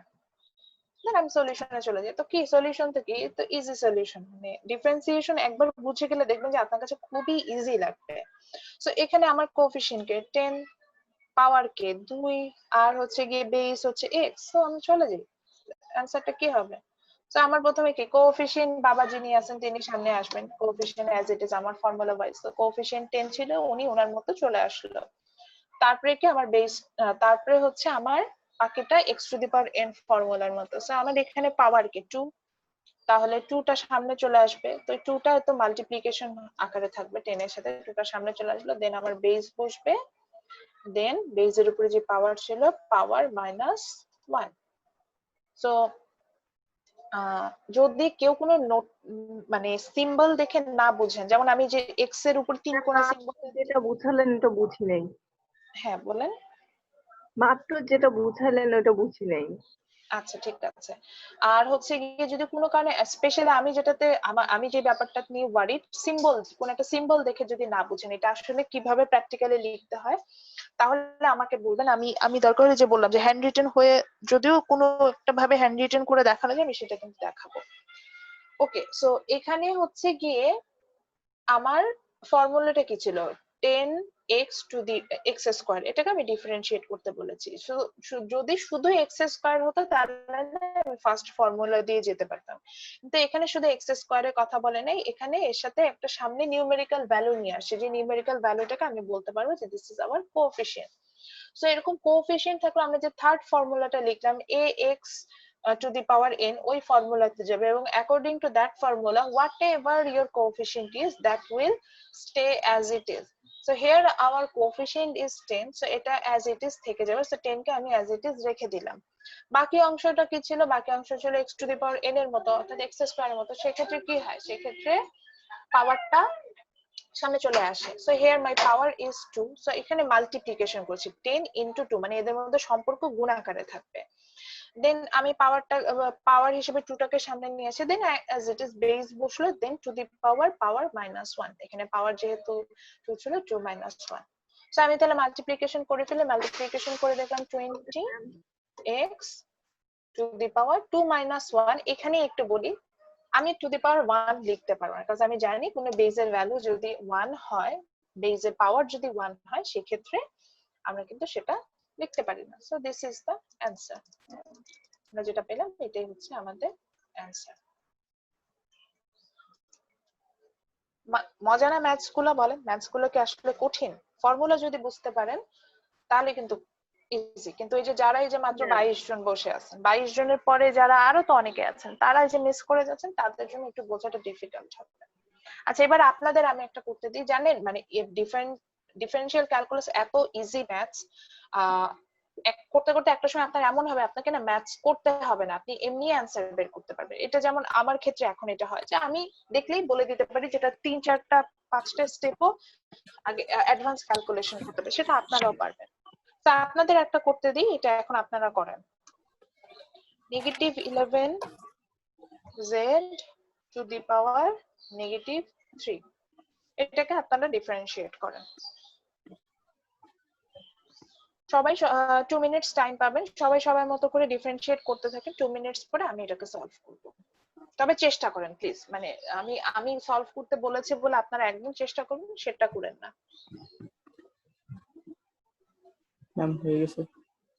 দেন আমি সলিউশনে চলে যাই। তো কি সলিউশন থেকে তো ইজি সলিউশন, মানে ডিফারেন্সিয়েশন একবার বুঝে গেলে দেখবেন যে আপনার কাছে খুবই ইজি লাগবে। সো এখানে আমার কোএফিসিয়েন্ট কে 10, পাওয়ার কে 2, আর হচ্ছে গিয়ে বেস হচ্ছে x, সো আমি চলে যাই, অ্যানসারটা কি হবে? সো আমার প্রথমে কি কোএফিসিয়েন্ট, বাবা যিনি আছেন তিনি সামনে আসবেন, কোএফিসিয়েন্ট অ্যাজ ইট ইজ আমার ফর্মুলা ওয়াইজ, তো কোএফিসিয়েন্ট 10 ছিল, উনি ওনার মতো চলে আসলো। তারপরে কি আমার বেস, তারপরে হচ্ছে আমার বাকিটা x to the power n ফর্মুলার মতো। সো আমার এখানে পাওয়ার কে 2, তাহলে 2টা সামনে চলে আসবে, তো 2টা তো মাল্টিপ্লিকেশন আকারে থাকবে, 10 এর সাথে 2টা সামনে চলে আসলো, দেন আমার বেস বসবে, দেন বেসের উপরে যে পাওয়ার ছিল পাওয়ার -1। সো যদি কেউ কোনো নোট মানে সিম্বল দেখে না বুঝেন, যেমন আমি যে এক্স এর উপর 3 কোণা সিম্বল, যেটা বুঝালেন ওটা বুঝি নাই। হ্যাঁ বলেন। মাত্র যেটা বুঝালেন ওটা বুঝি নাই। আচ্ছা ঠিক আছে। আর হচ্ছে গিয়ে যদি কোনো কারণে স্পেশালি আমি যেটাতে আমি যে ব্যাপারটা নিয়ে ওয়ারিড, সিম্বল, কোন একটা সিম্বল দেখে যদি না বুঝেন এটা আসলে কিভাবে প্র্যাকটিক্যালি লিখতে হয়, তাহলে আমাকে বলবেন, আমি দরকার হলে যে বললাম যে হ্যান্ড রিটেন হয়ে যদিও কোনো একটা ভাবে হ্যান্ড রিটেন করে দেখানো যায়, আমি সেটা কিন্তু দেখাবো। ওকে, সো এখানে হচ্ছে গিয়ে আমার ফর্মুলাটা কি ছিল, 10x to the x square, এটাকে আমি ডিফারেন্সিয়েট করতে বলেছি। যদি শুধু এক্স স্কয়ার হতো তাহলে আমি ফার্স্ট ফর্মুলা দিয়ে যেতে পারতাম, কিন্তু এখানে শুধু এক্স স্কয়ারের কথা বলে নাই, এখানে এর সাথে একটা সামনে নিউমেরিক্যাল ভ্যালু নিয়ে আসছে, যে নিউমেরিক্যাল ভ্যালুটাকে আমি বলতে পারবো যে this is our coefficient. So এরকম কোএফিসিয়েন্ট থাকলে আমরা যে থার্ড ফর্মুলাটা লিখলাম ax to the power n, ওই ফর্মুলাতে যাবে, এবং according to that formula whatever your coefficient is that will stay as it is. So here our coefficient is 10, so এটা as it is থেকে যাবে, so 10 কে আমি as it is রেখে দিলাম। বাকি অংশটা কি ছিল? বাকি অংশ ছিল x two the power n এর মতো, অর্থাৎ x স্কয়ারের মতো। সেক্ষেত্রে কি হয়? সেক্ষেত্রে পাওয়ারটা সামনে চলে আসে। So here my power is 2, so এখানে মাল্টিপ্লিকেশন করছি 10 ইনটু 2, মানে এদের মধ্যে সম্পর্ক গুণ আকারে থাকবে। দেন আমি পাওয়ার হিসেবে 2 টাকে সামনে নিয়ে আসি, দেন অ্যাজ ইট ইজ বেস বসলো, দেন টু দি পাওয়ার -1, এখানে পাওয়ার যেহেতু 2 ছিল 2 - 1। সো আমি তাহলে মাল্টিপ্লিকেশন করে ফেলে, মাল্টিপ্লিকেশন করে দেখলাম 20x টু দি পাওয়ার 2 - 1। এখানে একটু বলি, আমি টু দি পাওয়ার 1 লিখতে পারবো না, কারণ আমি জানি কোনো বেজের ভ্যালু যদি 1 হয়, বেজের পাওয়ার যদি 1 হয়, সেক্ষেত্রে আমরা কিন্তু সেটা লিখতে পারি না। So this is the answer. আমরা যেটা পেলাম এটাই হচ্ছে আমাদের অ্যান্সার। মজা না ম্যাথস গুলো? বলেন, ম্যাথস গুলো কি আসলে কঠিন? ফর্মুলা যদি বুঝতে পারেন তাহলে কিন্তু ইজি, কিন্তু এই যে যারা এই যে মাত্র 22 জন বসে আছেন, 22 জনের পরে যারা আরো তো অনেকে আছেন, তারা যে মিস করে যাচ্ছেন, তাদের জন্য একটু বোঝাটা ডিফিকাল্ট হবে। আচ্ছা, এবার আপনাদের আমি একটা করতে দিই। জানেন মানে ডিফারেন্সিয়াল ক্যালকুলাস এত ইজি ম্যাথস, করতে করতে একটা সময় আপনার এমন হবে আপনাকে না ম্যাথস করতে হবে না, আপনি এমনি অ্যান্সার বের করতে পারবেন। এটা যেমন আমার ক্ষেত্রে এখন এটা হয় যে আমি দেখলেই বলে দিতে পারি, যেটা 3-4টা 5টা স্টেপও আগে অ্যাডভান্স ক্যালকুলেশন করতে হবে, সেটা আপনারাও পারবেন। তা আপনাদের একটা করতে দিই, এটা এখন আপনারা করেন। -11z টু দি পাওয়ার -3, এটাকে আপনারা ডিফারেন্সিয়েট করেন। সবাই 2 মিনিটস টাইম পাবেন, সবাই সবার মতো করে ডিফারেন্সিয়েট করতে থাকেন। 2 মিনিটস পরে আমি এটাকে সলভ করব। তবে চেষ্টা করেন প্লিজ, মানে আমি সলভ করতে বলেছি বলে আপনারা একদম চেষ্টা করবেন সেটা করেন না। ম্যাম হয়ে গেছে।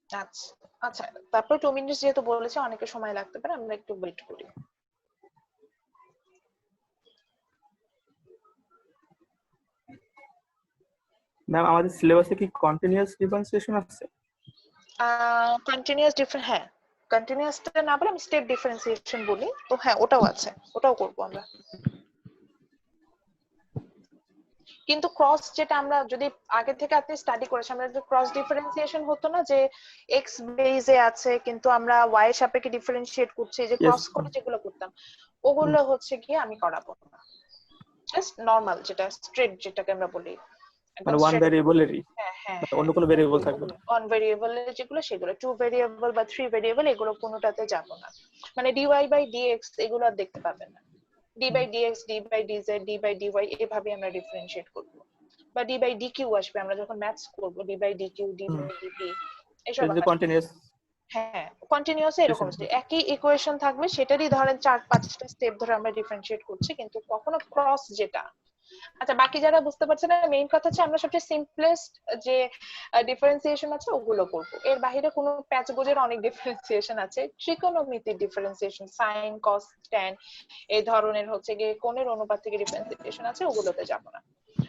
আচ্ছা আচ্ছা, তারপর 2 মিনিটস যেহেতু বলেছে, অনেকের সময় লাগতে পারে, আমরা একটু ওয়েট করি। ম্যাম আমাদের সিলেবাসে কি কন্টিনিউয়াস ডিফারেন্সিয়েশন আছে? কন্টিনিউয়াস ডিফারেন্স, হ্যাঁ কন্টিনিউয়াসটা না বলে আমি স্টেপ ডিফারেন্সিয়েশন বলি, তো হ্যাঁ ওটাও আছে, ওটাও করব আমরা। কিন্তু ক্রস, যেটা আমরা যদি আগে থেকে আপনি স্টাডি করেছেন, আমরা যে ক্রস ডিফারেন্সিয়েশন হতো না, যে এক্স বেজে আছে কিন্তু আমরা ওয়াই এর সাপেক্ষে ডিফারেন্সিয়েট করছি, যে ক্রস করে যেগুলো করতাম, ওগুলো হচ্ছে গিয়ে আমি করাবো না। জাস্ট নরমাল যেটা স্ট্রেট, যেটাকে আমরা বলি মানে ওয়ান ভেরিয়েবলেরই, হ্যাঁ হ্যাঁ, অন্য কোনো ভেরিয়েবল থাকবে না। ওয়ান ভেরিয়েবলের যেগুলো সেগুলো, 2 ভেরিয়েবল বা 3 ভেরিয়েবল এগুলো কোনোটাতে যাব না। মানে ডিওয়াই বাই ডিএক্স এগুলো আর দেখতে পাবেন না। D by dx, d by dz, d by dy, এভাবে আমরা ডিফারেন্সিয়েট করব। বা ডি বাই ডিকিউ আসবে আমরা যখন ম্যাথস করব, d by dq, d by dp, এসব এটা কন্টিনিউয়াস। হ্যাঁ কন্টিনিউয়াস এরকম একই ইকুয়েশন থাকবে, সেটারই ধরেন 4-5টা স্টেপ ধরে আমরা ডিফারেন্সিয়েট করছি, কিন্তু কখনো ক্রস যেটা। আচ্ছা, বাকি যারা বুঝতে পারছেন না, মেইন কথা হচ্ছে আমরা সবচেয়ে সিম্পলেস্ট যে ডিফারেন্সিয়েশন আছে ওগুলো করব। এর বাইরে কোনো প্যাচ গোজের অনেক ডিফারেন্সিয়েশন আছে, ত্রিকোণমিতির ডিফারেন্সিয়েশন, সাইন কস ট্যান, এই ধরনের হচ্ছে গিয়ে কোণের অনুপাত থেকে ডিফারেন্সিয়েশন আছে, ওগুলোতে যাব না।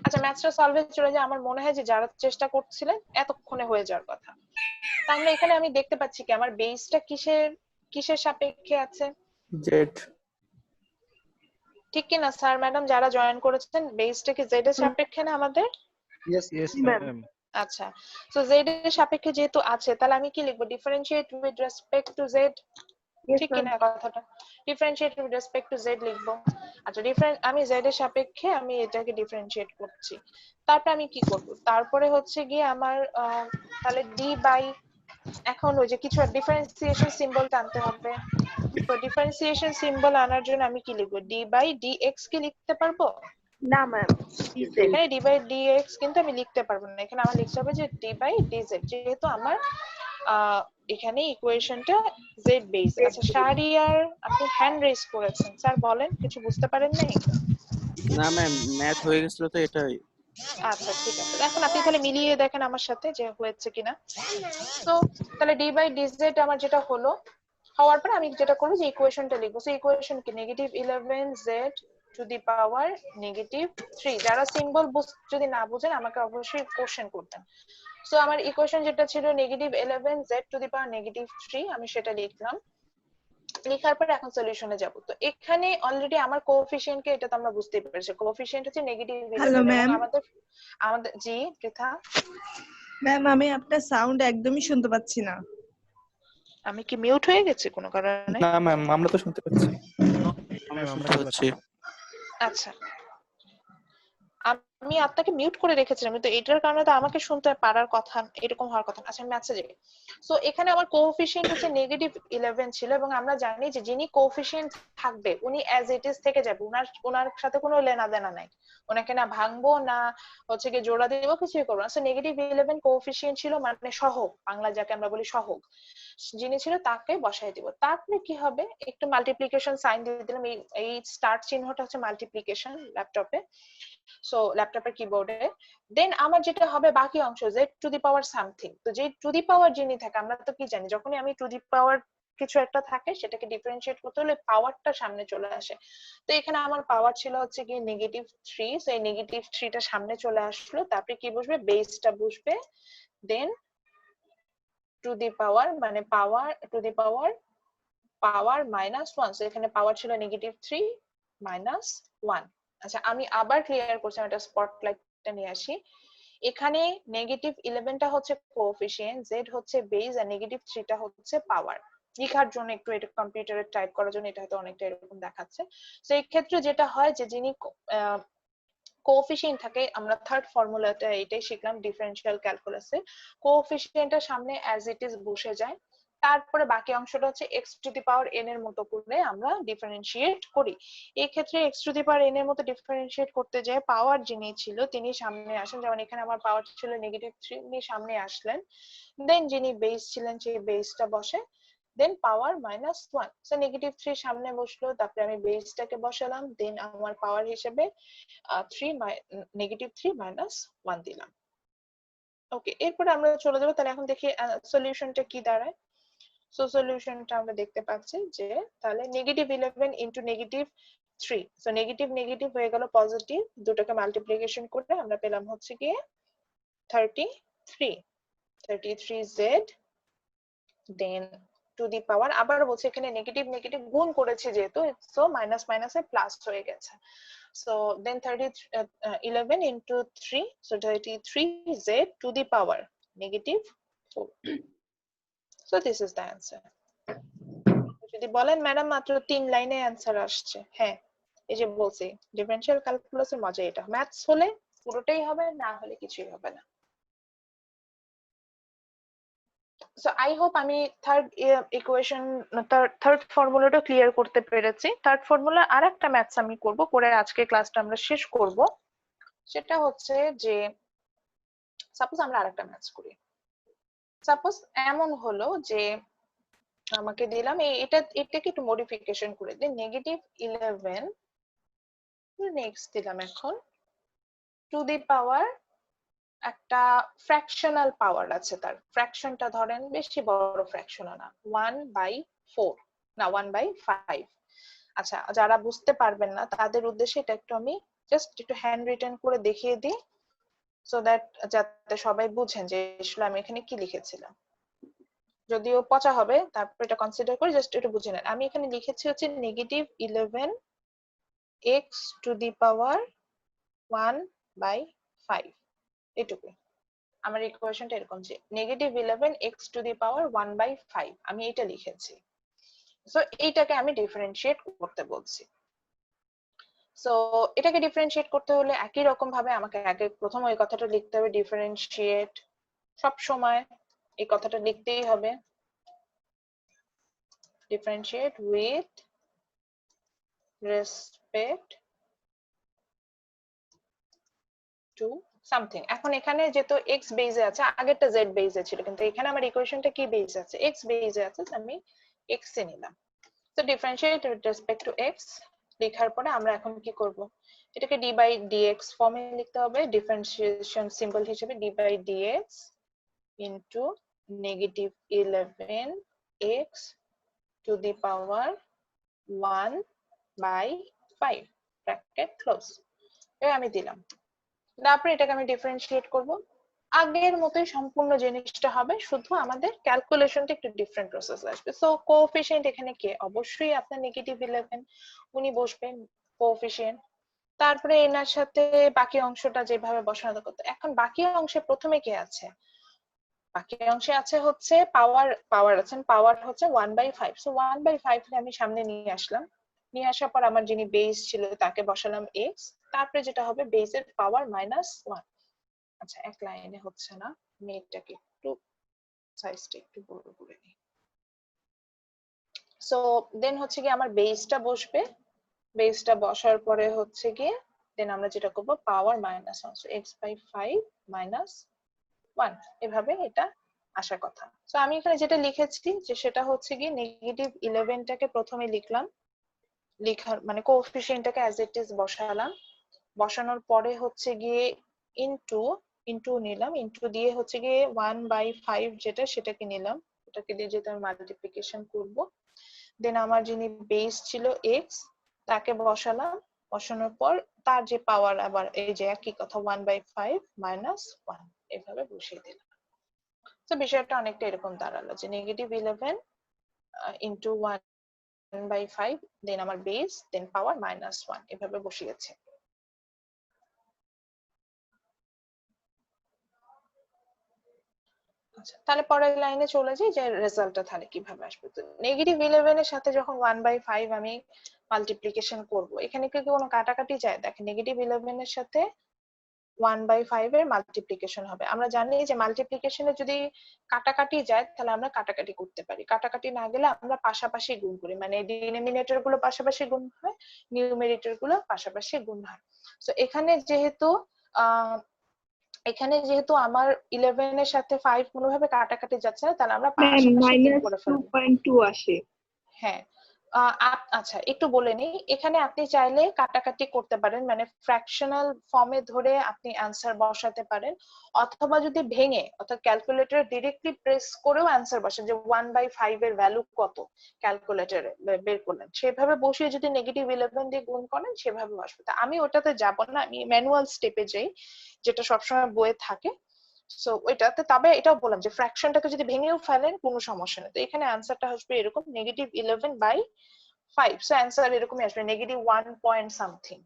আচ্ছা, ম্যাথসটা সলভে চলে যায়। আমার মনে হয় যে যারা চেষ্টা করছিলেন এতক্ষণে হয়ে যাওয়ার কথা। তাহলে এখানে আমি দেখতে পাচ্ছি কি আমার বেসটা কিসের সাপেক্ষে আছে? জেড। ঠিক কি না স্যার ম্যাডাম যারা জয়েন করেছেন, বেসটা কি জেড এর সাপেক্ষে না আমাদের? Yes, ma'am. আচ্ছা, সো জেড এর সাপেক্ষে যেহেতু আছে, তাহলে আমি কি লিখবো? Differentiate with respect to Z, ঠিক কি না কথাটা? Differentiate with respect to Z লিখবো। আচ্ছা, আমি জেড এর সাপেক্ষে আমি এটাকে ডিফারেন্সিয়েট করছি। তারপর আমি কি করব? তারপরে হচ্ছে গিয়ে আমার তাহলে ডি বাই, এখন ওই যে কিছু ডিফারেন্সিয়েশন সিম্বল টানতে হবে। তো ডিফারেন্সিয়েশন সিম্বল আনার জন্য আমি কি লিখবো? ডি বাই ডিএক্স কি লিখতে পারবো? না ম্যাম, এখানে ডি বাই ডিএক্স কিন্তু আমি লিখতে পারবো না, এখানে আমার লিখতে হবে যে ডি বাই ডিজেড, যেহেতু আমার এখানে ইকুয়েশনটা জেড বেস। আচ্ছা, শাহরিয়ার আপনি হ্যান্ড রেজ করেছেন, স্যার বলেন, কিছু বুঝতে পারেন নাই? না ম্যাম, ম্যাথ হয়ে গেছিল তো এটাই। আচ্ছা ঠিক আছে, এখন আপনি তাহলে মিলিয়ে দেখেন আমার সাথে যে হয়েছে কিনা। তো তাহলে ডি বাই ডিজেড আমার যেটা হলো, হওয়ার পর আমি যেটা করবো যে ইকুয়েশনটা লিখবো। সেই ইকুয়েশন কি? -11z টু দি পাওয়ার -3। যারা সিম্বল যদি না বুঝেন আমাকে অবশ্যই কোশ্চেন করতেন। সো আমার ইকুয়েশন যেটা ছিল -11z টু দি পাওয়ার -3, আমি সেটা লিখলাম। লেখার পরে এখন সলিউশনে যাব। তো এখানে অলরেডি আমার কোএফিসিয়েন্ট কে এটা তো আমরা বুঝতেই পেরেছি, কোএফিসিয়েন্ট হচ্ছে নেগেটিভ 11 হ্যালো এবং ম্যাম। আমাদের আমাদের জি পৃথা, ম্যাম আমি আপনার সাউন্ড একদমই শুনতে পাচ্ছি না। আমি কি মিউট হয়ে গেছি কোনো কারণে? না ম্যাম, আমরা তো শুনতে পাচ্ছি। ম্যাম আমরা পাচ্ছি। আচ্ছা, আমি আপনাকে মিউট করে রেখেছিলাম, কিন্তু এটার কারণে তো আমাকে শুনতে পারার কথা, এরকম হওয়ার কথা। আচ্ছা, আমি আচ্ছা যাই। সো এখানে আমার কোএফিসিয়েন্ট হচ্ছে নেগেটিভ 11 ছিল, এবং আমরা জানি যে যিনি কোএফিসিয়েন্ট থাকবে উনি অ্যাজ ইট ইজ থেকে যাবে, ওনার সাথে কোনো লেনা দেনা নাই, ওনাকে না ভাঙবো না হচ্ছে কি জোড়া দিব, কিছুই করবো না। সো নেগেটিভ 11 কোএফিসিয়েন্ট ছিল, মানে সহগ, বাংলা যাকে আমরা বলি সহগ, যিনি ছিল তাকে বসাই দিব। তারপরে কি হবে, একটু মাল্টিপ্লিকেশন সাইন দিয়ে দিলাম, এই স্টার্ট চিহ্নটা হচ্ছে মাল্টিপ্লিকেশন ল্যাপটপে, সো ল্যাপটপের কিবোর্ডে। দেন আমার যেটা হবে বাকি অংশ, যে টু দি পাওয়ার সামথিং। তো যে টু দি পাওয়ার যিনি থাকে, আমরা তো কি জানি, যখনই আমি টু দি পাওয়ার কিছু একটা থাকে সেটাকে ডিফারেন্সিয়েট করতে হলে পাওয়ারটা সামনে চলে আসে। তো এখানে আমার পাওয়ার ছিল হচ্ছে কি -3, সো এই -3টা সামনে চলে আসলো, তারপরে কি বসবে, বেসটা বসবে, দেন টু দি পাওয়ার, মানে পাওয়ার টু দি পাওয়ার -1, সো এখানে পাওয়ার ছিল -3 -1। আচ্ছা, আমি আবার ক্লিয়ার করছি, আমি একটা স্পটলাইটটা নিয়ে আসি। এখানে -11টা হচ্ছে কোএফিসিয়েন্ট, জেড হচ্ছে বেস, আর -3টা হচ্ছে পাওয়ার। লেখার জন্য একটু এটা কম্পিউটারে টাইপ করার জন্য এটা হয়তো অনেকটা এরকম দেখাচ্ছে। তো এই ক্ষেত্রে যেটা হয় যে যিনি কোএফিসিয়েন্ট থাকে, আমরা থার্ড ফর্মুলাটা এটাই শিখলাম ডিফারেনশিয়াল ক্যালকুলাসে, কোএফিসিয়েন্টের সামনে অ্যাজ ইট ইজ বসে যায়, তারপরে বাকি অংশটা হচ্ছে x two the power n এর মতো করে আমরা ডিফারেন্সিয়েট করি। এই ক্ষেত্রে x two the power n এর মতো ডিফারেন্সিয়েট করতে যায় পাওয়ার যিনি ছিল তিনি সামনে আসেন, যেমন এখানে আমার পাওয়ার ছিল -3, উনি সামনে আসলেন, দেন যিনি বেস ছিলেন সেই বেসটা বসে, দেন পাওয়ার -1, সো -3 সামনে বসলো, তারপরে আমি বেসটাকে বসালাম, দেন আমার পাওয়ার হিসেবে -3 দিলাম। ওকে, এরপরে আমরা চলে যাবো, তাহলে এখন দেখি সলিউশনটা কি দাঁড়ায়। সো সলিউশনটা আমরা দেখতে পাচ্ছি যে তাহলে -11 ইন্টু -3, সো নেগেটিভ নেগেটিভ হয়ে গেল পজিটিভ, দুটোকে মাল্টিপ্লিকেশন করে আমরা পেলাম হচ্ছে গিয়ে 33z, দেন টু দি পাওয়ার, আবার বলছি এখানে নেগেটিভ নেগেটিভ গুণ করেছি যেহেতু, সো মাইনাস মাইনাসে প্লাস হয়ে গেছে। So then 11 into 3, so 33z to the power -4. So this is the answer. যদি বলেন ম্যাডাম মাত্র 3 লাইনে অ্যান্সার আসছে, হ্যাঁ, এই যে বলছি ডিফারেনশিয়াল ক্যালকুলাসের মজা এটা, ম্যাথস হলে পুরোটাই হবে, না হলে কিছুই হবে না। সো আই হোপ আমি থার্ড ইকুয়েশন, থার্ড ফর্মুলাটা ক্লিয়ার করতে পেরেছি। থার্ড ফর্মুলা আর একটা ম্যাথস আমি করব, করে আজকে ক্লাসটা আমরা শেষ করব। সেটা হচ্ছে যে সাপোজ আমরা আরেকটা ম্যাথস করি। সাপোজ এমন হলো যে আমাকে দিলাম এটাকে একটু মডিফিকেশন করে দিই, -11 নেক্সট দিলাম এখন টু দি পাওয়ার, একটা ফ্র্যাকশনাল পাওয়ার আছে, তার ফ্র্যাকশনটা ধরেন বেশি বড় ফ্র্যাকশন না, 1/4 না 1/5। আচ্ছা, যারা বুঝতে পারবেন না তাদের উদ্দেশ্যে এটা একটু আমি জাস্ট একটু হ্যান্ড রিটেন করে দেখিয়ে দিই, সো দ্যাট যাতে সবাই বুঝেন যে আসলে আমি এখানে কি লিখেছিলাম। যদিও পচা হবে, তারপর এটা কনসিডার করে জাস্ট একটু বুঝে নেন। আমি এখানে লিখেছি হচ্ছে -11 x টু দি পাওয়ার 1/5, এটুকু। আমার ইকুয়েশনটা এরকম যে -11 x টু দি পাওয়ার 1/5, আমি এটা লিখেছি। সো এইটাকে আমি ডিফারেন্সিয়েট করতে বলছি। সো এটাকে ডিফারেন্সিয়েট করতে হলে একই রকম ভাবে আমাকে আগে প্রথম ওই কথাটা লিখতে হবে, ডিফারেন্সিয়েট, সব সময় এই কথাটা লিখতেই হবে, differentiate with respect to something। এখন এখানে যেহেতু x বেজে আছে, আগেরটা z বেজে ছিল, কিন্তু এখানে আমার ইকুয়েশনটা কি বেজে আছে, x বেজে আছে, আমি x এ নিলাম। তো differentiate with respect to x লেখার পরে আমরা এখন কি করব, এটাকে d by dx ফর্মে লিখতে হবে, ডিফারেন্সিয়েশন সিম্বল হিসেবে d by dx into -11x to the power 1/5 bracket close, এই আমি দিলাম। তারপরে এটাকে আমি ডিফারেন্সিয়েট করব, আগের মতোই সম্পূর্ণ জিনিসটা হবে, শুধু আমাদের ক্যালকুলেশনটা একটু ডিফারেন্ট প্রসেস আসবে। সো কোএফিশিয়েন্ট এখানে কে, অবশ্যই আপনার -11 উনি বসবেন কোএফিশিয়েন্ট। তারপরে এনার সাথে বাকি অংশটা যেভাবে বসানো করতে, এখন বাকি অংশে প্রথমে কে আছে, বাকি অংশে আছে হচ্ছে পাওয়ার আছেন, পাওয়ার হচ্ছে 1/5। সো 1/5 কে আমি সামনে নিয়ে আসলাম, নিয়ে আসার পর আমার যিনি বেস ছিল তাকে বসালাম x, তারপরে যেটা হবে বেসের পাওয়ার -1। আচ্ছা এক লাইনে হচ্ছে না, আমি এটাকে একটু সাইজটা একটু বড় করে নিই। সো দেন হচ্ছে কি আমার বেসটা বসবে, বেসটা বসার পরে হচ্ছে গিয়ে দেন আমরা যেটা করব পাওয়ার -1, সো x/5 -1 এভাবে এটা আসার কথা। সো আমি এখানে যেটা লিখেছি যে সেটা হচ্ছে কি -11টাকে প্রথমে লিখলাম, লিখার মানে কোএফিশিয়েন্টটাকে অ্যাজ ইট ইজ বসালাম, বসানোর পরে হচ্ছে গিয়ে ইনটু নিলাম, ইনটু দিয়ে হচ্ছে গিয়ে 1/5 যেটা সেটাকে নিলাম, ওটাকে দিয়ে যেটা আমি মাল্টিপ্লিকেশন করব। দেন আমার যিনি বেস ছিল x তাকে বসালাম, বসানোর পর তার যে পাওয়ার আবার এই যে একই কথা 1/5 -1 এভাবে বসিয়ে দিলাম। তো বিষয়টা অনেকটা এরকম দাঁড়ালো যে -11 ইনটু 1/5 দেন আমার বেস দেন পাওয়ার -1 এভাবে বসিয়েছে। আচ্ছা তাহলে পরের লাইনে চলে যাই যে রেজাল্টটা তাহলে কিভাবে আসবে। তো -11 এর সাথে যখন 1/5 আমি মাল্টিপ্লিকেশন করব, এখানে কি কোনো কাটাকাটি যায়? দেখেন -11 এর সাথে 1/5 এর মাল্টিপ্লিকেশন হবে। আমরা জানি যে মাল্টিপ্লিকেশনে যদি কাটাকাটি যায় তাহলে আমরা কাটাকাটি করতে পারি, কাটাকাটি না গেলে আমরা পাশাপাশি গুণ করি, মানে ডিনোমিনেটর গুলো পাশাপাশি গুণ হয়, নিউমেরেটর গুলো পাশাপাশি গুণ হয়। সো এখানে যেহেতু আমার 11 এর সাথে 5 কোনোভাবে কাটাকাটি যাচ্ছে না, তাহলে আমরা পাশাপাশি গুণ করে ফেলবো। -2.2 আসে। হ্যাঁ আচ্ছা একটু বলে নিই, এখানে আপনি চাইলে কাটাকাটি করতে পারেন, মানে ফ্র্যাকশনাল ফর্মে ধরে আপনি অ্যান্সার বসাতে পারেন, অথবা যদি ভেঙে অর্থাৎ ক্যালকুলেটর ডিরেক্টলি প্রেস করেও অ্যান্সার বসান, যে 1/5 এর ভ্যালু কত ক্যালকুলেটরে বের করলেন, সেভাবে বসিয়ে যদি -11 দিয়ে গুণ করেন সেভাবে বসবে। তা আমি ওটাতে যাব না, আমি ম্যানুয়াল স্টেপে যাই যেটা সবসময় বইয়ে থাকে। সো ওইটাতে, তবে এটাও বললাম যে ফ্র্যাকশনটাকে যদি ভেঙেও ফেলেন কোনো সমস্যা নেই। তো এখানে অ্যান্সারটা আসবে এরকম -11/5। সো অ্যান্সার এরকমই আসবে -1 point something,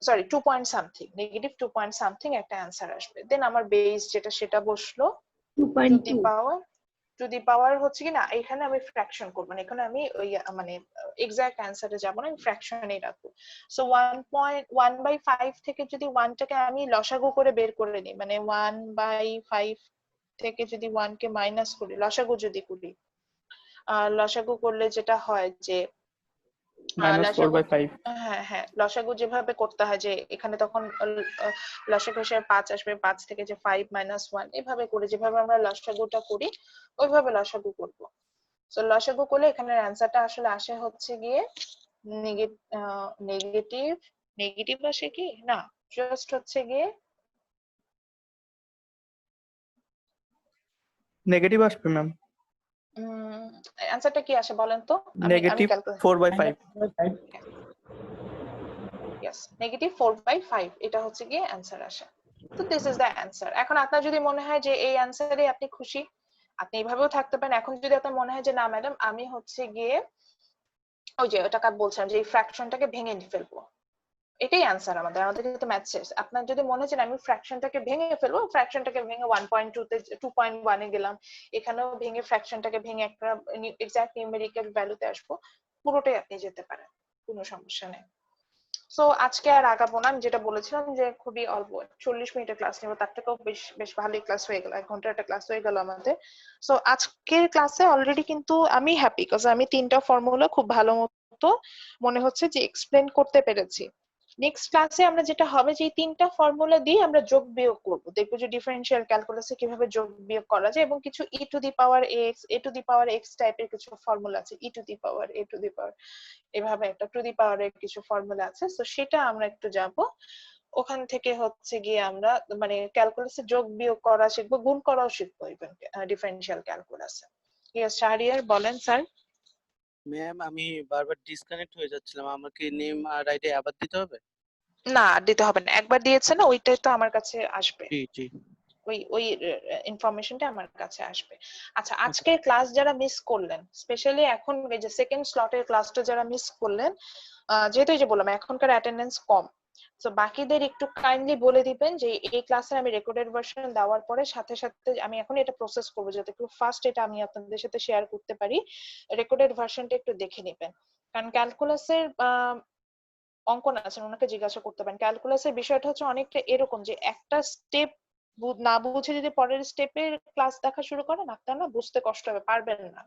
sorry 2 point something, -2 point something একটা অ্যান্সার আসবে। দেন আমার বেস যেটা সেটা বসলো, টু দি পাওয়ার হচ্ছে কি না, এখানে আমি ফ্র্যাকশন করবো না, এখানে আমি ওই মানে এক্সাক্ট অ্যান্সারে যাবো না, আমি ফ্র্যাকশনেই রাখবো। সো 1/5 থেকে যদি 1টাকে আমি লসাগু করে বের করে নিই, মানে 1/5 থেকে যদি 1 কে মাইনাস করি, লসাগু যদি করি, লসাগু করলে যেটা হয় যে -4/5। হ্যাঁ হ্যাঁ লসাগু যেভাবে করতে হয় যে এখানে তখন লসাগু হিসেবে 5 আসবে, 5 থেকে যে 5 -1 এভাবে করে যেভাবে আমরা লসাগুটা করি ওইভাবে লসাগু করব। তো লসাগু করলে এখানে অ্যান্সারটা আসলে আসে হচ্ছে গিয়ে নেগেটিভ নেগেটিভ আসে কি না, জাস্ট হচ্ছে গিয়ে নেগেটিভ আসবে ম্যাম, অ্যান্সারটা কি আসে বলেন তো, আমি নেগেটিভ ক্যালকুলেট, 4/5। ইয়েস -4/5 এটা হচ্ছে গিয়ে অ্যান্সার আসে। তো দিস ইজ দ্য অ্যান্সার। এখন আপনার যদি মনে হয় যে এই অ্যান্সারে আপনি খুশি, আপনি এইভাবেও থাকতে পারেন। এখন যদি আপনার মনে হয় যে না ম্যাডাম আমি হচ্ছে গিয়ে ওই যে ওটাকে বলছিলাম যে এই ফ্র্যাকশনটাকে ভেঙে ফেলবো, এটাই অ্যান্সার আমাদের কিন্তু ম্যাথ শেষ। আপনার যদি মনে হয় যে আমি ফ্র্যাকশনটাকে ভেঙে ফেলবো, ফ্র্যাকশনটাকে ভেঙে 1.2 তে 2.1 এ গেলাম, এখানেও ভেঙে ফ্র্যাকশনটাকে ভেঙে একটা এক্সাক্ট নিউমেরিক্যাল ভ্যালুতে আসবো, পুরোটাই আপনি যেতে পারেন, কোনো সমস্যা নেই। সো আজকে আর আগাবো না, আমি যেটা বলেছিলাম যে খুবই অল্প 40 মিনিটের ক্লাস নেবো, তার থেকেও বেশ বেশ ভালোই ক্লাস হয়ে গেল, 1 ঘন্টার একটা ক্লাস হয়ে গেল আমাদের। সো আজকের ক্লাসে অলরেডি কিন্তু আমি হ্যাপি, বিকজ আমি 3টা ফর্মুলা খুব ভালো মতো মনে হচ্ছে যে এক্সপ্লেন করতে পেরেছি। নেক্সট ক্লাসে আমরা যেটা হবে যে 3টা ফর্মুলা দিয়ে আমরা যোগ বিয়োগ করবো, দেখবো যে ডিফারেন্সিয়াল ক্যালকুলাসে কিভাবে যোগ বিয়োগ করা যায়, এবং কিছু e to the power x, a to the power x টাইপের কিছু ফর্মুলা আছে, e to the power a to the power এভাবে একটা টু দি পাওয়ারের কিছু ফর্মুলা আছে। তো সেটা আমরা একটু যাব, ওখান থেকে হচ্ছে গিয়ে আমরা মানে ক্যালকুলাসে যোগ বিয়োগ করা শিখবো, গুণ করাও শিখবো, ইভেন ডিফারেন্সিয়াল ক্যালকুলাসে। ইয়েস শাহরিয়ার বলেন স্যার। ম্যাম আমি বারবার ডিসকানেক্ট হয়ে যাচ্ছিলাম, আমাকে নেম আর আইডি আবার দিতে হবে? না দিতে হবে না, একবার দিয়েছে না ওইটাই তো আমার কাছে আসবে, জি জি ওই ইনফরমেশনটা আমার কাছে আসবে। আচ্ছা, আজকের ক্লাস যারা মিস করলেন, স্পেশালি এখন এই যে সেকেন্ড স্লটের ক্লাসটা যারা মিস করলেন, যেহেতু এই যে বললাম এখনকার অ্যাটেন্ডেন্স কম, তো বাকিদের একটু কাইন্ডলি বলে দিবেন যে এই ক্লাসে আমি রেকর্ডেড ভার্সন দেওয়ার পরে সাথে সাথে আমি এখন এটা প্রসেস করবো যাতে একটু ফাস্ট এটা আমি আপনাদের সাথে শেয়ার করতে পারি, রেকর্ডেড ভার্সনটা একটু দেখে নেবেন। কারণ ক্যালকুলাসের অঙ্কন আছেন ওনাকে জিজ্ঞাসা করতে পারেন। ক্যালকুলাসের বিষয়টা হচ্ছে অনেকটা এরকম যে একটা স্টেপ না বুঝে যদি পরের স্টেপের ক্লাস দেখা শুরু করেন আপনার না বুঝতে কষ্ট হবে, পারবেন না।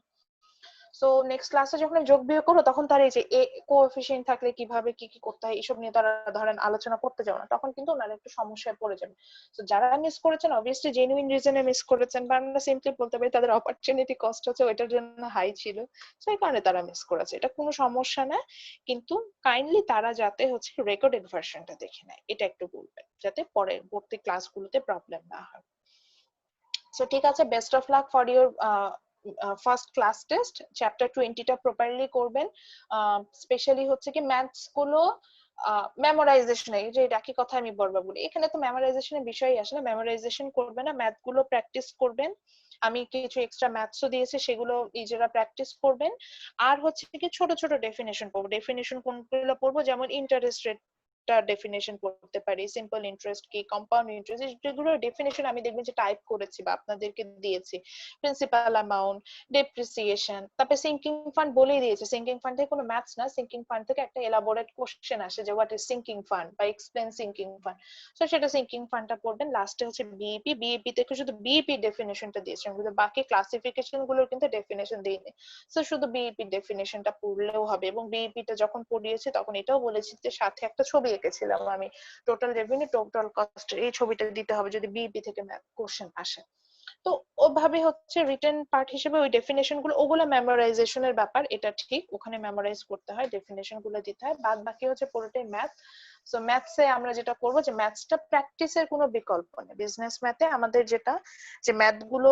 সো নেক্সট ক্লাসে যখন যোগ বিয়োগ করো তখন তার এই যে কোএফিসিয়েন্ট থাকলে কিভাবে কি কি করতে হয় এইসব নিয়ে তারা ধরেন আলোচনা করতে যাও না, তখন কিন্তু ওনারা একটু সমস্যায় পড়ে যাবে। তো যারা মিস করেছেন অবভিয়াসলি জেনুইন রিজনে মিস করেছেন, বা আমরা সিম্পলি বলতে পারি তাদের অপরচুনিটি কস্ট হচ্ছে ওইটার জন্য হাই ছিল, সেই কারণে তারা মিস করেছে, এটা কোনো সমস্যা না। কিন্তু কাইন্ডলি তারা যাতে হচ্ছে রেকর্ডেড ভার্সনটা দেখে নেয় এটা একটু বলবেন, যাতে পরবর্তী ক্লাসগুলোতে প্রবলেম না হয়। সো ঠিক আছে, best of luck for your first class test. Chapter 20টা প্রপারলি করবেন, স্পেশালি হচ্ছে কি ম্যাথস গুলো মেমোরাইজেশন, এই যে একই কথা আমি বলবো বলি, এখানে তো মেমোরাইজেশনের বিষয় আসে না, মেমোরাইজেশন করবেন না, ম্যাথ গুলো প্র্যাকটিস করবেন। আমি কিছু এক্সট্রা ম্যাথসও দিয়েছি সেগুলো নিজেরা প্র্যাকটিস করবেন। আর হচ্ছে কি ছোট ছোট ডেফিনেশন পড়বো, ডেফিনেশন কোনগুলো পড়বো, যেমন ইন্টারেস্ট রেট ডেফিনেশন পড়তে পারি, সিম্পল ইন্টারেস্ট কি, কম্পাউন্ড ইন্টারেস্ট, যেগুলো ডেফিনেশন আমি দেখবেন যে টাইপ করেছি বা আপনাদেরকে দিয়েছি, প্রিন্সিপাল অ্যামাউন্ট, ডেপ্রিসিয়েশন, তারপরে সিঙ্কিং ফান্ড বলেই দিয়েছে, সিঙ্কিং ফান্ড থেকে কোনো ম্যাথস না, সিঙ্কিং ফান্ড থেকে একটা এলাবোরেট কোশ্চেন আসে যে হোয়াট ইজ সিঙ্কিং ফান্ড বা এক্সপ্লেন সিঙ্কিং ফান্ড, তো সেটা সিঙ্কিং ফান্ডটা পড়বেন। লাস্টে হচ্ছে বিইপি, বিইপি থেকে শুধু বিইপি ডেফিনেশনটা দিয়েছেন, কিন্তু বাকি ক্লাসিফিকেশন গুলোর কিন্তু ডেফিনেশন দেইনি, তো শুধু বিইপি ডেফিনেশনটা পড়লেও হবে। এবং বিইপিটা যখন পড়িয়েছি তখন এটাও বলেছি যে সাথে একটা ছবি এঁকেছিলাম আমি, টোটাল রেভিনিউ টোটাল কস্ট, এই ছবিটা দিতে হবে যদি বিইপি থেকে ম্যাথ কোশ্চেন আসে। তো ওভাবে হচ্ছে রিটেন পার্ট হিসেবে ওই ডেফিনেশন গুলো ওগুলো মেমোরাইজেশনের ব্যাপার, এটা ঠিক, ওখানে মেমোরাইজ করতে হয়, ডেফিনেশন গুলো দিতে হয়, বাদ বাকি হচ্ছে পুরোটাই ম্যাথ। সো ম্যাথসে আমরা যেটা করবো যে ম্যাথসটা প্র্যাকটিসের কোনো বিকল্প নেই, বিজনেস ম্যাথে আমাদের যেটা যে ম্যাথ গুলো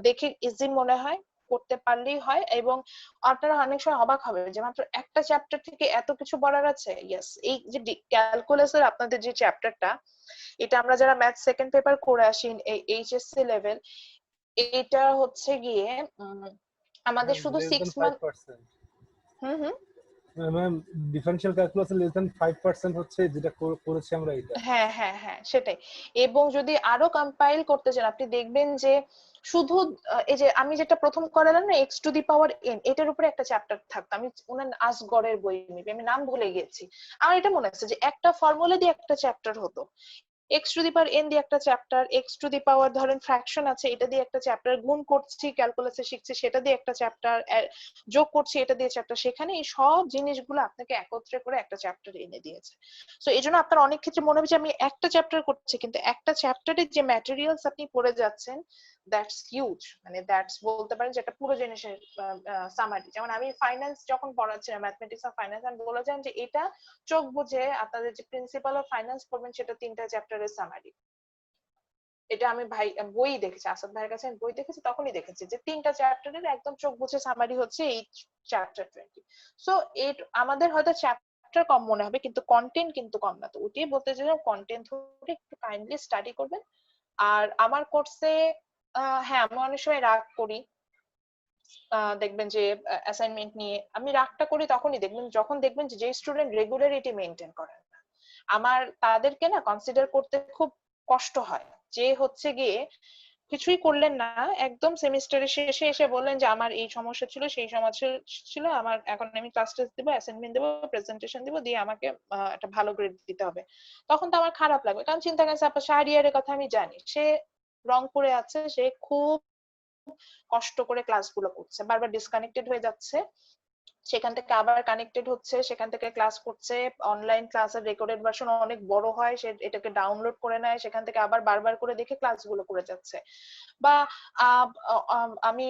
দেখে ইজি মনে হয়, করতে পারলেই হয়। এবং আপনারা অনেক সময় অবাক হবে যে মাত্র একটা চ্যাপ্টার থেকে এত কিছু বলার আছে। ইয়েস, এই যে ক্যালকুলাসের আপনাদের যে চ্যাপ্টারটা, এটা আমরা যারা ম্যাথ সেকেন্ড পেপার করে আসি এইচএসসি লেভেল, এটা হচ্ছে গিয়ে আমাদের শুধু 6 মান্থ। হুম হুম ম্যাম ডিফারেনশিয়াল ক্যালকুলাসে লেস দ্যান 5% হচ্ছে যেটা করেছি আমরা এটা। হ্যাঁ হ্যাঁ হ্যাঁ সেটাই। এবং যদি আরো কম্পাইল করতে চান আপনি দেখবেন যে শুধু এই যে আমি যেটা প্রথম করালাম না x to the power N, এটার উপরে একটা চ্যাপ্টার থাকতো, আমি ওনার আসগড়ের বই নিবি, আমি নাম ভুলে গেছি, আমার এটা মনে আছে যে একটা ফর্মুলা দিয়ে একটা চ্যাপ্টার হতো, x to the power N দিয়ে একটা চ্যাপ্টার, এক্স টু দি পাওয়ার ধরেন ফ্র্যাকশন আছে এটা দিয়ে একটা চ্যাপ্টার, গুণ করছি ক্যালকুলাসে শিখছি সেটা দিয়ে একটা চ্যাপ্টার, যোগ করছি এটা দিয়ে চ্যাপ্টার, সেখানে এই সব জিনিসগুলো আপনাকে একত্রে করে একটা চ্যাপ্টার এনে দিয়েছে। সো এই জন্য আপনার অনেক ক্ষেত্রে মনে হবে যে আমি একটা চ্যাপ্টার করছি, কিন্তু একটা চ্যাপ্টারে যে ম্যাটেরিয়ালস আপনি পড়ে যাচ্ছেন দ্যাটস হিউজ, মানে দ্যাটস বলতে পারেন যে একটা পুরো জিনিসের সামারি। যেমন আমি ফাইন্যান্স যখন পড়াচ্ছিলাম, ম্যাথমেটিক্স অফ ফাইন্যান্স, আমি বলেছিলাম যে এটা চোখ বুঝে আপনাদের যে প্রিন্সিপাল অফ ফাইন্যান্স পড়বেন সেটা 3টা চ্যাপ্টারের সামারি। এটা আমি ভাই বই দেখেছি, আসাদ ভাইয়ের কাছে আমি বই দেখেছি, তখনই দেখেছি যে 3টা চ্যাপ্টারের একদম চোখ বুঝে সামারি হচ্ছে এই চ্যাপ্টার 20। সো এই আমাদের হয়তো চ্যাপ্টার কম মনে হবে কিন্তু কন্টেন্ট কিন্তু কম না, তো ওইটাই বলতে চাইলাম, কন্টেন্ট ধরে একটু কাইন্ডলি স্টাডি করবেন। আর আমার কোর্সে হ্যাঁ আমি অনেক সময় রাগ করি, দেখবেন যে অ্যাসাইনমেন্ট নিয়ে আমি রাগটা করি তখনই দেখবেন যখন দেখবেন যে স্টুডেন্ট রেগুলারিটি মেনটেন করে না, আমার তাদেরকে না কনসিডার করতে খুব কষ্ট হয়, যে হচ্ছে গিয়ে কিছুই করলেন না, একদম সেমিস্টারের শেষে এসে বললেন যে আমার এই সমস্যা ছিল সেই সমস্যা ছিল, আমার এখন আমি ক্লাস টেস্ট দেবো, অ্যাসাইনমেন্ট দেবো, প্রেজেন্টেশন দেবো, দিয়ে আমাকে একটা ভালো গ্রেড দিতে হবে। তখন তো আমার খারাপ লাগবে, কারণ চিন্তা করেন আপনার শাহরিয়ারের কথা আমি জানি, সে রংপুরে আছে, সে খুব কষ্ট করে ক্লাসগুলো করছে, বারবার ডিসকানেক্টেড হয়ে যাচ্ছে, সেখান থেকে আবার কানেক্টেড হচ্ছে, সেখান থেকে ক্লাস করছে, অনলাইন ক্লাসের রেকর্ডেড ভার্সন অনেক বড় হয়, সে এটাকে ডাউনলোড করে নেয়, সেখান থেকে আবার বারবার করে দেখে ক্লাসগুলো করে যাচ্ছে। বা আমি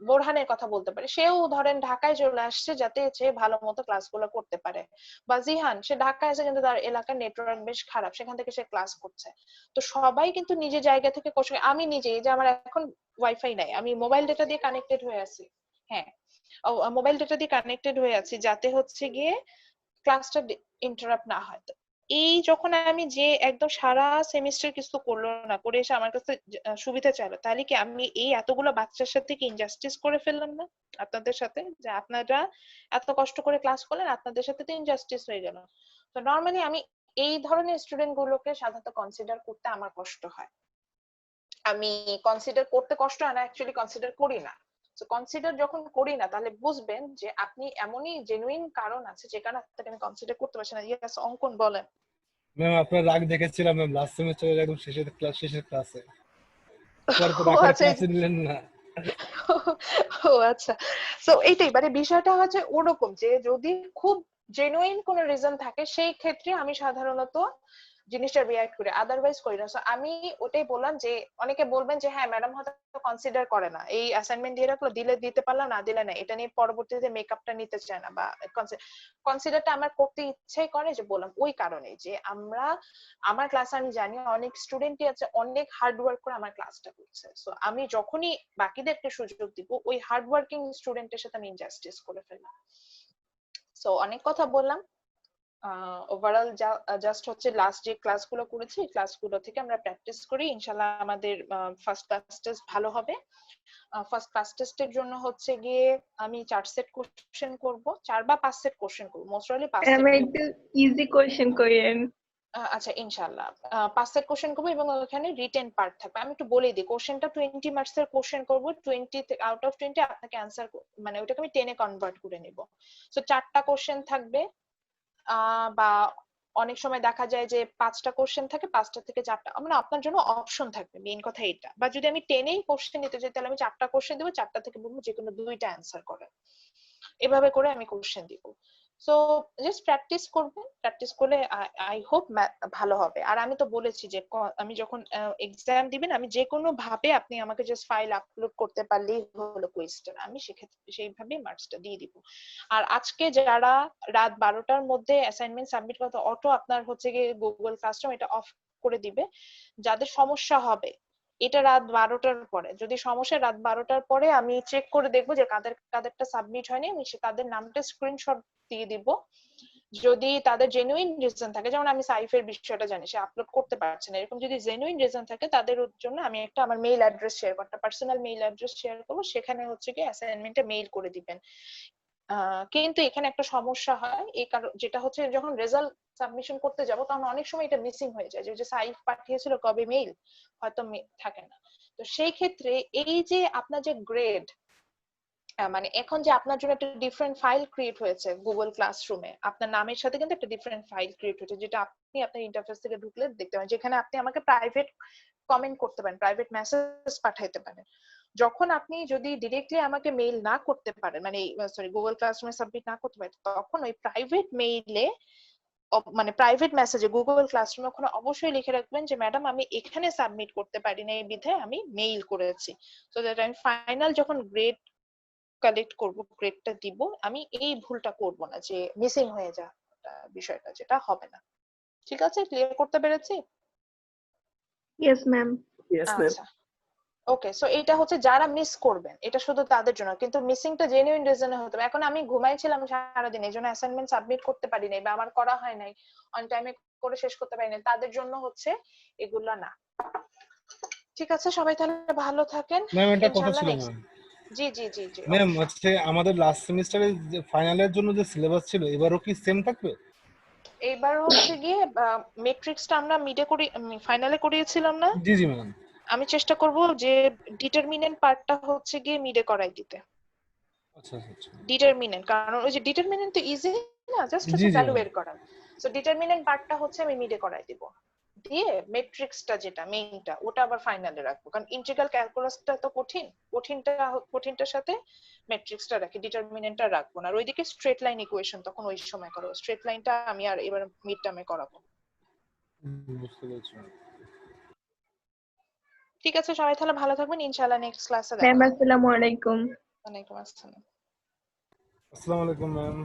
বোরহানের কথা বলতে পারি, সেও ধরেন ঢাকায় চলে আসছে যাতে সে ভালো মতো ক্লাসগুলো করতে পারে। বা জিহান, সে ঢাকায় আছে কিন্তু তার এলাকার নেটওয়ার্ক বেশ খারাপ, সেখান থেকে সে ক্লাস করছে। তো সবাই কিন্তু নিজের জায়গা থেকে কষ্ট, আমি নিজে এই যে আমার এখন ওয়াইফাই নাই, আমি মোবাইল ডেটা দিয়ে কানেক্টেড হয়ে আছি, হ্যাঁ মোবাইল ডেটা দিয়ে কানেক্টেড হয়ে আছি যাতে হচ্ছে গিয়ে ক্লাসটা ইন্টারাপ্ট না হয়। এই যখন আমি যে একদম সারা সেমিস্টার কিছু করলো না, করে এসে আমার কাছে সুবিধা চাইলো, তাহলে কি আমি এই এতগুলো বাচ্চার সাথে কি ইনজাস্টিস করে ফেললাম না আপনাদের সাথে? যে আপনারা এত কষ্ট করে ক্লাস করলেন, আপনাদের সাথে তো ইনজাস্টিস হয়ে গেল। তো নর্মালি আমি এই ধরনের স্টুডেন্ট গুলোকে সাধারণত কনসিডার করতে আমার কষ্ট হয়। আমি কনসিডার করতে কষ্ট হয় না, অ্যাকচুয়ালি কনসিডার করি না। তো কনসিডার যখন করি না, তাহলে বুঝবেন যে আপনি এমনই জেনুইন কারণ আছে যে কারণে আপনাকে আমি কনসিডার করতে পারছি না। ইয়েস, অঙ্কন বলেন। ম্যাম আপনার রাগ দেখেছিলাম ম্যাম লাস্ট সেমিস্টারের একদম শেষের ক্লাসে পরে তো ও রাখার আচ্ছা, ক্লাসে নিলেন না। ও আচ্ছা। সো এইটাই, মানে বিষয়টা হচ্ছে ওরকম যে যদি খুব জেনুইন কোনো রিজন থাকে সেই ক্ষেত্রে আমি সাধারণত জিনিসটা রিয়াক্ট করি, আদারওয়াইজ করি না। সো আমি ওটাই বললাম যে অনেকে বলবেন যে হ্যাঁ ম্যাডাম হয়তো কনসিডার করে না, এই অ্যাসাইনমেন্ট দিয়ে রাখলো, দিলে দিতে পারলাম, না দিলে না, এটা নিয়ে পরবর্তীতে মেকআপটা নিতে চায় না, বা কনসিডারটা আমার করতে ইচ্ছাই করে, যে বললাম ওই কারণে যে আমার ক্লাসে আমি জানি অনেক স্টুডেন্টই আছে অনেক হার্ড ওয়ার্ক করে আমার ক্লাসটা করছে। সো আমি যখনই বাকিদেরকে সুযোগ দিব, ওই হার্ড ওয়ার্কিং স্টুডেন্টের সাথে আমি ইনজাস্টিস করে ফেললাম। সো অনেক কথা বললাম। ওভারঅল জাস্ট হচ্ছে লাস্ট যে ক্লাসগুলো করেছি, ক্লাসগুলো থেকে আমরা প্র্যাকটিস করি, ইনশাল্লাহ আমাদের ফার্স্ট ক্লাস টেস্ট ভালো হবে। ফার্স্ট ক্লাস টেস্টের জন্য হচ্ছে গিয়ে আমি 4 সেট কোশ্চেন করব, 4 বা 5 সেট কোশ্চেন করব, মোস্ট প্রবাবলি 5 সেট আমি করব। একটু ইজি কোয়েশ্চেন করেন। আচ্ছা, ইনশাল্লাহ 5 সেট কোশ্চেন করবো এবং ওখানে রিটেন পার্ট থাকবে। আমি একটু বলে দিই, কোশ্চেনটা 20 মার্কস এর কোশ্চেন করব, 20 আউট অফ 20 আপনাকে অ্যান্সার, মানে ওটাকে আমি 10 এ কনভার্ট করে নিব। সো 4টা কোশ্চেন থাকবে, বা অনেক সময় দেখা যায় যে 5টা কোশ্চেন থাকে, 5টা থেকে 4টা, মানে আপনার জন্য অপশন থাকবে, মেইন কথা এটা। বা যদি আমি 10এই কোশ্চেন নিতে চাই, তাহলে আমি 4টা কোশ্চেন দিব, 4টা থেকে বলবো যে কোনো 2টা অ্যান্সার করে, এভাবে করে আমি কোশ্চেন দিব। সো জাস্ট প্র্যাকটিস করবেন, প্র্যাকটিস করলে আই হোপ ভালো হবে। আর আমি তো বলেছি যে আমি যখন এক্সাম দিবেন, আমি যে কোনো ভাবে আপনি আমাকে জাস্ট ফাইল আপলোড করতে পারলেই হলো কুইজটা, আমি সেক্ষেত্রে সেইভাবে মার্কসটা দিয়ে দিব। আর আজকে যারা রাত 12টার মধ্যে অ্যাসাইনমেন্ট সাবমিট করতে, অটো আপনার হচ্ছে গিয়ে গুগল ক্লাসরুম এটা অফ করে দিবে। যাদের সমস্যা হবে এটা রাত 12টার পরে, যদি সমস্যা রাত 12টার পরে আমি চেক করে দেখবো যে কাদেরটা সাবমিট হয়নি, আমি তাদের নামটা স্ক্রিনশট দিয়ে দিব। যদি তাদের জেনুইন রিজন থাকে, যেমন আমি সাইফের বিষয়টা জানি সে আপলোড করতে পারছে না, এরকম যদি জেনুইন রিজন থাকে তাদের জন্য আমি একটা আমার মেইল অ্যাড্রেস শেয়ার করব, পার্সোনাল মেইল অ্যাড্রেস শেয়ার করবো, সেখানে হচ্ছে কি অ্যাসাইনমেন্টটা মেইল করে দিবেন। কিন্তু এখানে একটা সমস্যা হয়, এই কারণ যেটা হচ্ছে যখন রেজাল্ট সাবমিশন করতে যাব তখন অনেক সময় এটা মিসিং হয়ে যায়, যে সাইফ পাঠিয়েছিল কবে মেইল হয়তো থাকে না। তো সেই ক্ষেত্রে এই যে আপনার যে গ্রেড, মানে এখন যে আপনার জন্য একটা ডিফারেন্ট ফাইল ক্রিয়েট হয়েছে গুগল ক্লাসরুমে, আপনার নামের সাথে কিন্তু একটা ডিফারেন্ট ফাইল ক্রিয়েট হয়েছে, যেটা আপনি আপনার ইন্টারফেস থেকে ঢুকলে দেখতে পারেন, যেখানে আপনি আমাকে প্রাইভেট কমেন্ট করতে পারেন, প্রাইভেট মেসেজ পাঠাইতে পারেন। যখন আপনি যদি ডিরেক্টলি আমাকে মেইল না করতে পারেন, মানে সরি গুগল ক্লাসরুমে সাবমিট না করতে পারেন, তখন ওই প্রাইভেট মেইলে, মানে প্রাইভেট মেসেজে গুগল ক্লাসরুমে ওখানে অবশ্যই লিখে রাখবেন যে ম্যাডাম আমি এখানে সাবমিট করতে পারি না, এই বিধায় আমি মেইল করেছি। সো দ্যাট আমি ফাইনাল যখন গ্রেড কালেক্ট করব, গ্রেডটা দিব, আমি এই ভুলটা করব না যে মিসিং হয়ে যা বিষয়টা, যেটা হবে না। ঠিক আছে, ক্লিয়ার করতে পেরেছি? Yes ma'am. Yes ma'am. আচ্ছা, ওকে। সো এটা হচ্ছে যারা মিস করবেন, এটা শুধু তাদের জন্য, কিন্তু মিসিংটা জেনুইন রিজনে হতে হবে। এখন আমি ঘুমাইছিলাম সারাদিন, এই জন্য অ্যাসাইনমেন্ট সাবমিট করতে পারি নাই, বা আমার করা হয় নাই, অন টাইমে করে শেষ করতে পারি নাই, তাদের জন্য হচ্ছে এগুলা না। ঠিক আছে, সবাই তাহলে ভালো থাকেন। ম্যাম একটা কথা ইনশাআল্লাহ ছিল নেক্সট। ম্যাম। জি জি জি জি, ম্যাম অবশ্যই। হচ্ছে আমাদের লাস্ট সেমিস্টারে যে ফাইনালের জন্য যে সিলেবাস ছিল এবারও কি সেম থাকবে? এইবার হচ্ছে গিয়ে মেট্রিক্সটা আমরা মিডে করি, ফাইনালে করিয়েছিলাম না। জি জি ম্যাম। আমি চেষ্টা করব যে ডিটারমিনেন্ট পার্টটা হচ্ছে গিয়ে মিডে করাই দিতে। আচ্ছা আচ্ছা আচ্ছা। ডিটারমিনেন্ট, কারণ ওই যে ডিটারমিনেন্ট তো ইজি না, জাস্ট জি হচ্ছে জি ভ্যালু ম্যাম। বের করা। সো ডিটারমিনেন্ট পার্টটা হচ্ছে আমি মিডে করাই দিব, দিয়ে মেট্রিক্সটা যেটা মেইনটা ওটা আবার ফাইনালে রাখবো, কারণ ইন্টিগ্রাল ক্যালকুলাসটা তো কঠিনটার সাথে মেট্রিক্সটা রাখি, ডিটারমিনেন্টটা রাখবো না। আর ওইদিকে স্ট্রেট লাইন ইকুয়েশন তখন ওই সময় করবো, স্ট্রেট লাইনটা আমি আর এবার মিড টার্মে করাবো। বুঝতে পেরেছি। ঠিক আছে, সবাই তাহলে ভালো থাকবেন, ইনশাআল্লাহ নেক্সট ক্লাসে ম্যাম দেখা হবে। আসসালামু আলাইকুম। ওয়ালাইকুম আসসালাম। আসসালামু আলাইকুম ম্যাম।